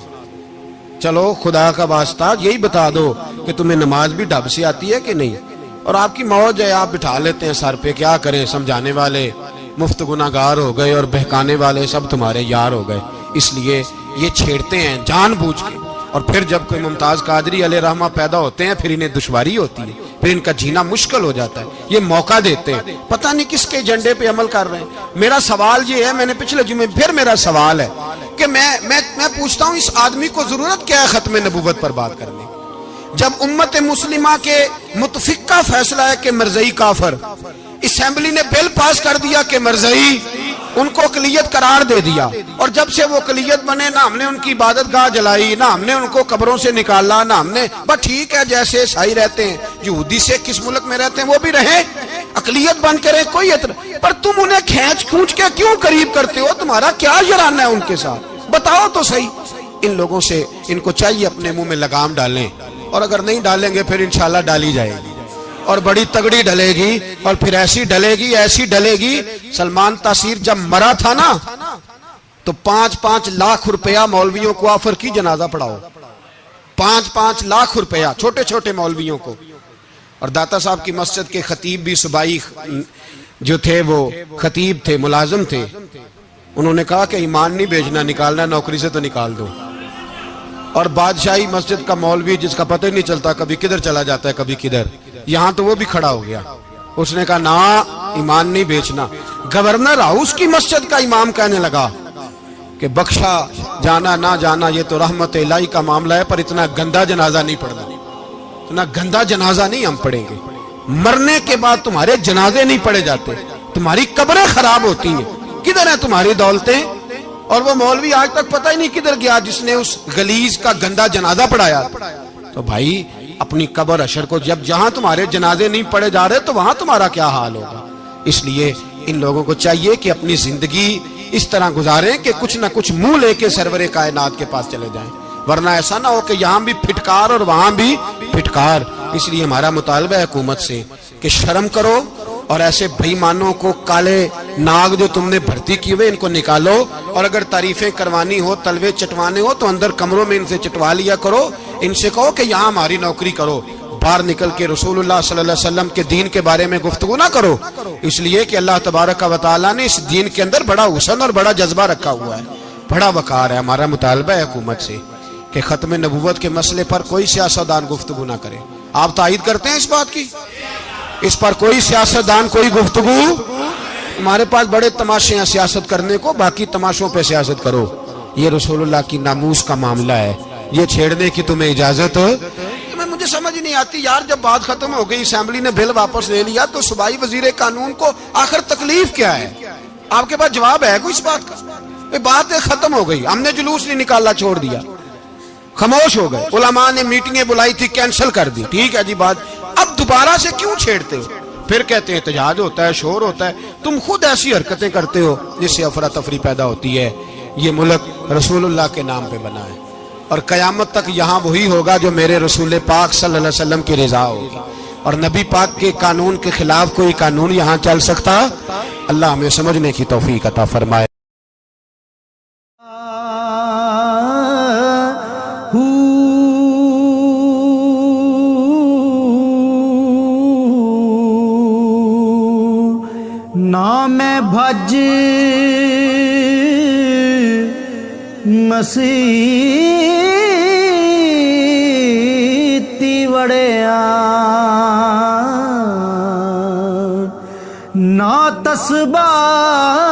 چلو خدا کا واسطہ یہی بتا دو کہ تمہیں نماز بھی ڈھب سے آتی ہے کہ نہیں، اور آپ کی موج ہے، آپ بٹھا لیتے ہیں سر پہ، کیا کریں، سمجھانے والے مفت گناہگار ہو گئے اور بہکانے والے سب تمہارے یار ہو گئے۔ اس لیے یہ چھیڑتے ہیں جان بوجھ کے، اور پھر جب کوئی ممتاز قادری علیہ رحمہ پیدا ہوتے ہیں پھر انہیں دشواری ہوتی ہے، پھر ان کا جینا مشکل ہو جاتا ہے، یہ موقع دیتے ہیں، پتہ نہیں کس کے ایجنڈے پہ عمل کر رہے ہیں۔ میرا سوال یہ ہے، میں نے پچھلے جمعے پھر میرا سوال ہے کہ میں پوچھتا ہوں اس آدمی کو ضرورت کیا ہے ختم نبوت پر بات کرنے؟ جب امت مسلمہ کے متفق کا فیصلہ ہے کہ مرزائی کافر، اسمبلی نے بل پاس کر دیا کہ مرزائی، ان کو اقلیت قرار دے دیا، اور جب سے وہ اقلیت بنے نہ ہم نے ان کی عبادت گاہ جلائی، نہ ہم نے ان کو قبروں سے نکالا، نہ ہم نے، بس ٹھیک ہے جیسے عیسائی رہتے ہیں، یہودی سے کس ملک میں رہتے ہیں وہ بھی رہیں، اقلیت بن کے رہے، کوئی اعتراض، پر تم انہیں کھینچ کے کیوں قریب کرتے ہو؟ تمہارا کیا یرانہ ہے ان کے ساتھ؟ بتاؤ تو صحیح۔ ان لوگوں سے ان کو چاہیے اپنے منہ میں لگام ڈالیں، اور اگر نہیں ڈالیں گے پھر انشاءاللہ ڈالی جائے گی، اور بڑی تگڑی ڈلے گی، اور پھر ایسی ڈلے گی۔ سلمان تاثیر جب مرا تھا نا تو 5-5 لاکھ روپیہ مولویوں کو آفر کی جنازہ پڑھاؤ، 5-5 لاکھ روپیہ چھوٹے چھوٹے مولویوں کو۔ اور داتا صاحب کی مسجد کے خطیب بھی صوبائی جو تھے، وہ خطیب تھے، ملازم تھے، انہوں نے کہا کہ ایمان نہیں بیچنا، نکالنا نوکری سے تو نکال دو، اور بادشاہی مسجد کا مولوی جس کا پتہ ہی نہیں چلتا کبھی کدھر چلا جاتا ہے کبھی کدھر، یہاں تو وہ بھی کھڑا ہو گیا. اس نے کہا نا ایمان نہیں بیچنا. گورنر ہاؤس کی مسجد کا امام کہنے لگا کہ بخشا جانا نہ جانا یہ تو رحمت الہی کا معاملہ ہے، پر اتنا گندا جنازہ نہیں پڑھنا، اتنا گندا جنازہ نہیں ہم پڑھیں گے. مرنے کے بعد تمہارے جنازے نہیں پڑھے جاتے، تمہاری قبریں خراب ہوتی ہیں، کدھر ہیں تمہاری دولتیں؟ اور وہ مولوی آج تک پتہ ہی نہیں کدھر گیا جس نے اس غلیظ کا گندا جنازہ پڑھایا. تو بھائی اپنی قبر حشر کو جب جہاں تمہارے جنازے نہیں پڑھے جا رہے تو وہاں تمہارا کیا حال ہوگا. اس لیے ان لوگوں کو چاہیے کہ اپنی زندگی اس طرح گزاریں کہ کچھ نہ کچھ منہ لے کے سرور کائنات کے پاس چلے جائیں، ورنہ ایسا نہ ہو کہ یہاں بھی پھٹکار اور وہاں بھی پھٹکار. اس لیے ہمارا مطالبہ ہے حکومت سے کہ شرم کرو اور ایسے بھائی مانوں کو، کالے ناگ جو تم نے بھرتی کی ہوئے ان کو نکالو، اور اگر تعریفیں کروانی ہو، تلوے چٹوانے ہو تو اندر کمروں میں ان سے چٹوا لیا کرو. ان سے کہو کہ یہاں ہماری نوکری کرو، باہر نکل کے رسول اللہ صلی اللہ علیہ وسلم کے دین کے بارے میں گفتگو نہ کرو. اس لیے کہ اللہ تبارک و تعالیٰ نے اس دین کے اندر بڑا حسن اور بڑا جذبہ رکھا ہوا ہے، بڑا وقار ہے. ہمارا مطالبہ ہے حکومت سے کہ ختم نبوت کے مسئلے پر کوئی سیاستدان گفتگو نہ کرے. آپ تائید کرتے ہیں اس بات کی؟ اس پر کوئی سیاستدان کوئی گفتگو؟ ہمارے پاس بڑے تماشے ہیں سیاست کرنے کو، باقی تماشوں پہ سیاست کرو. یہ رسول اللہ کی ناموس کا معاملہ ہے، یہ چھیڑنے کی تمہیں اجازت؟ مجھے سمجھ نہیں آتی یار، جب بات ختم ہو گئی، اسمبلی نے بل واپس لے لیا، تو صوبائی وزیر قانون کو آخر تکلیف کیا ہے؟ آپ کے پاس جواب ہے کوئی اس بات کا؟ بات ختم ہو گئی، ہم نے جلوس نہیں نکالنا، چھوڑ دیا، خاموش ہو گئے. علماء نے میٹنگیں بلائی تھی، کینسل کر دی، ٹھیک ہے جی بات. اب دوبارہ سے کیوں چھیڑتے ہو؟ پھر کہتے ہیں احتجاج ہوتا ہے، شور ہوتا ہے. تم خود ایسی حرکتیں کرتے ہو جس سے افراتفری پیدا ہوتی ہے. یہ ملک رسول اللہ کے نام پہ بنا ہے، اور قیامت تک یہاں وہی ہوگا جو میرے رسول پاک صلی اللہ علیہ وسلم کی رضا ہوگی، اور نبی پاک کے قانون کے خلاف کوئی قانون یہاں چل سکتا؟ اللہ ہمیں سمجھنے کی توفیق عطا فرمائے.
نام بھج مسیتی وڑیا، نا تسبیح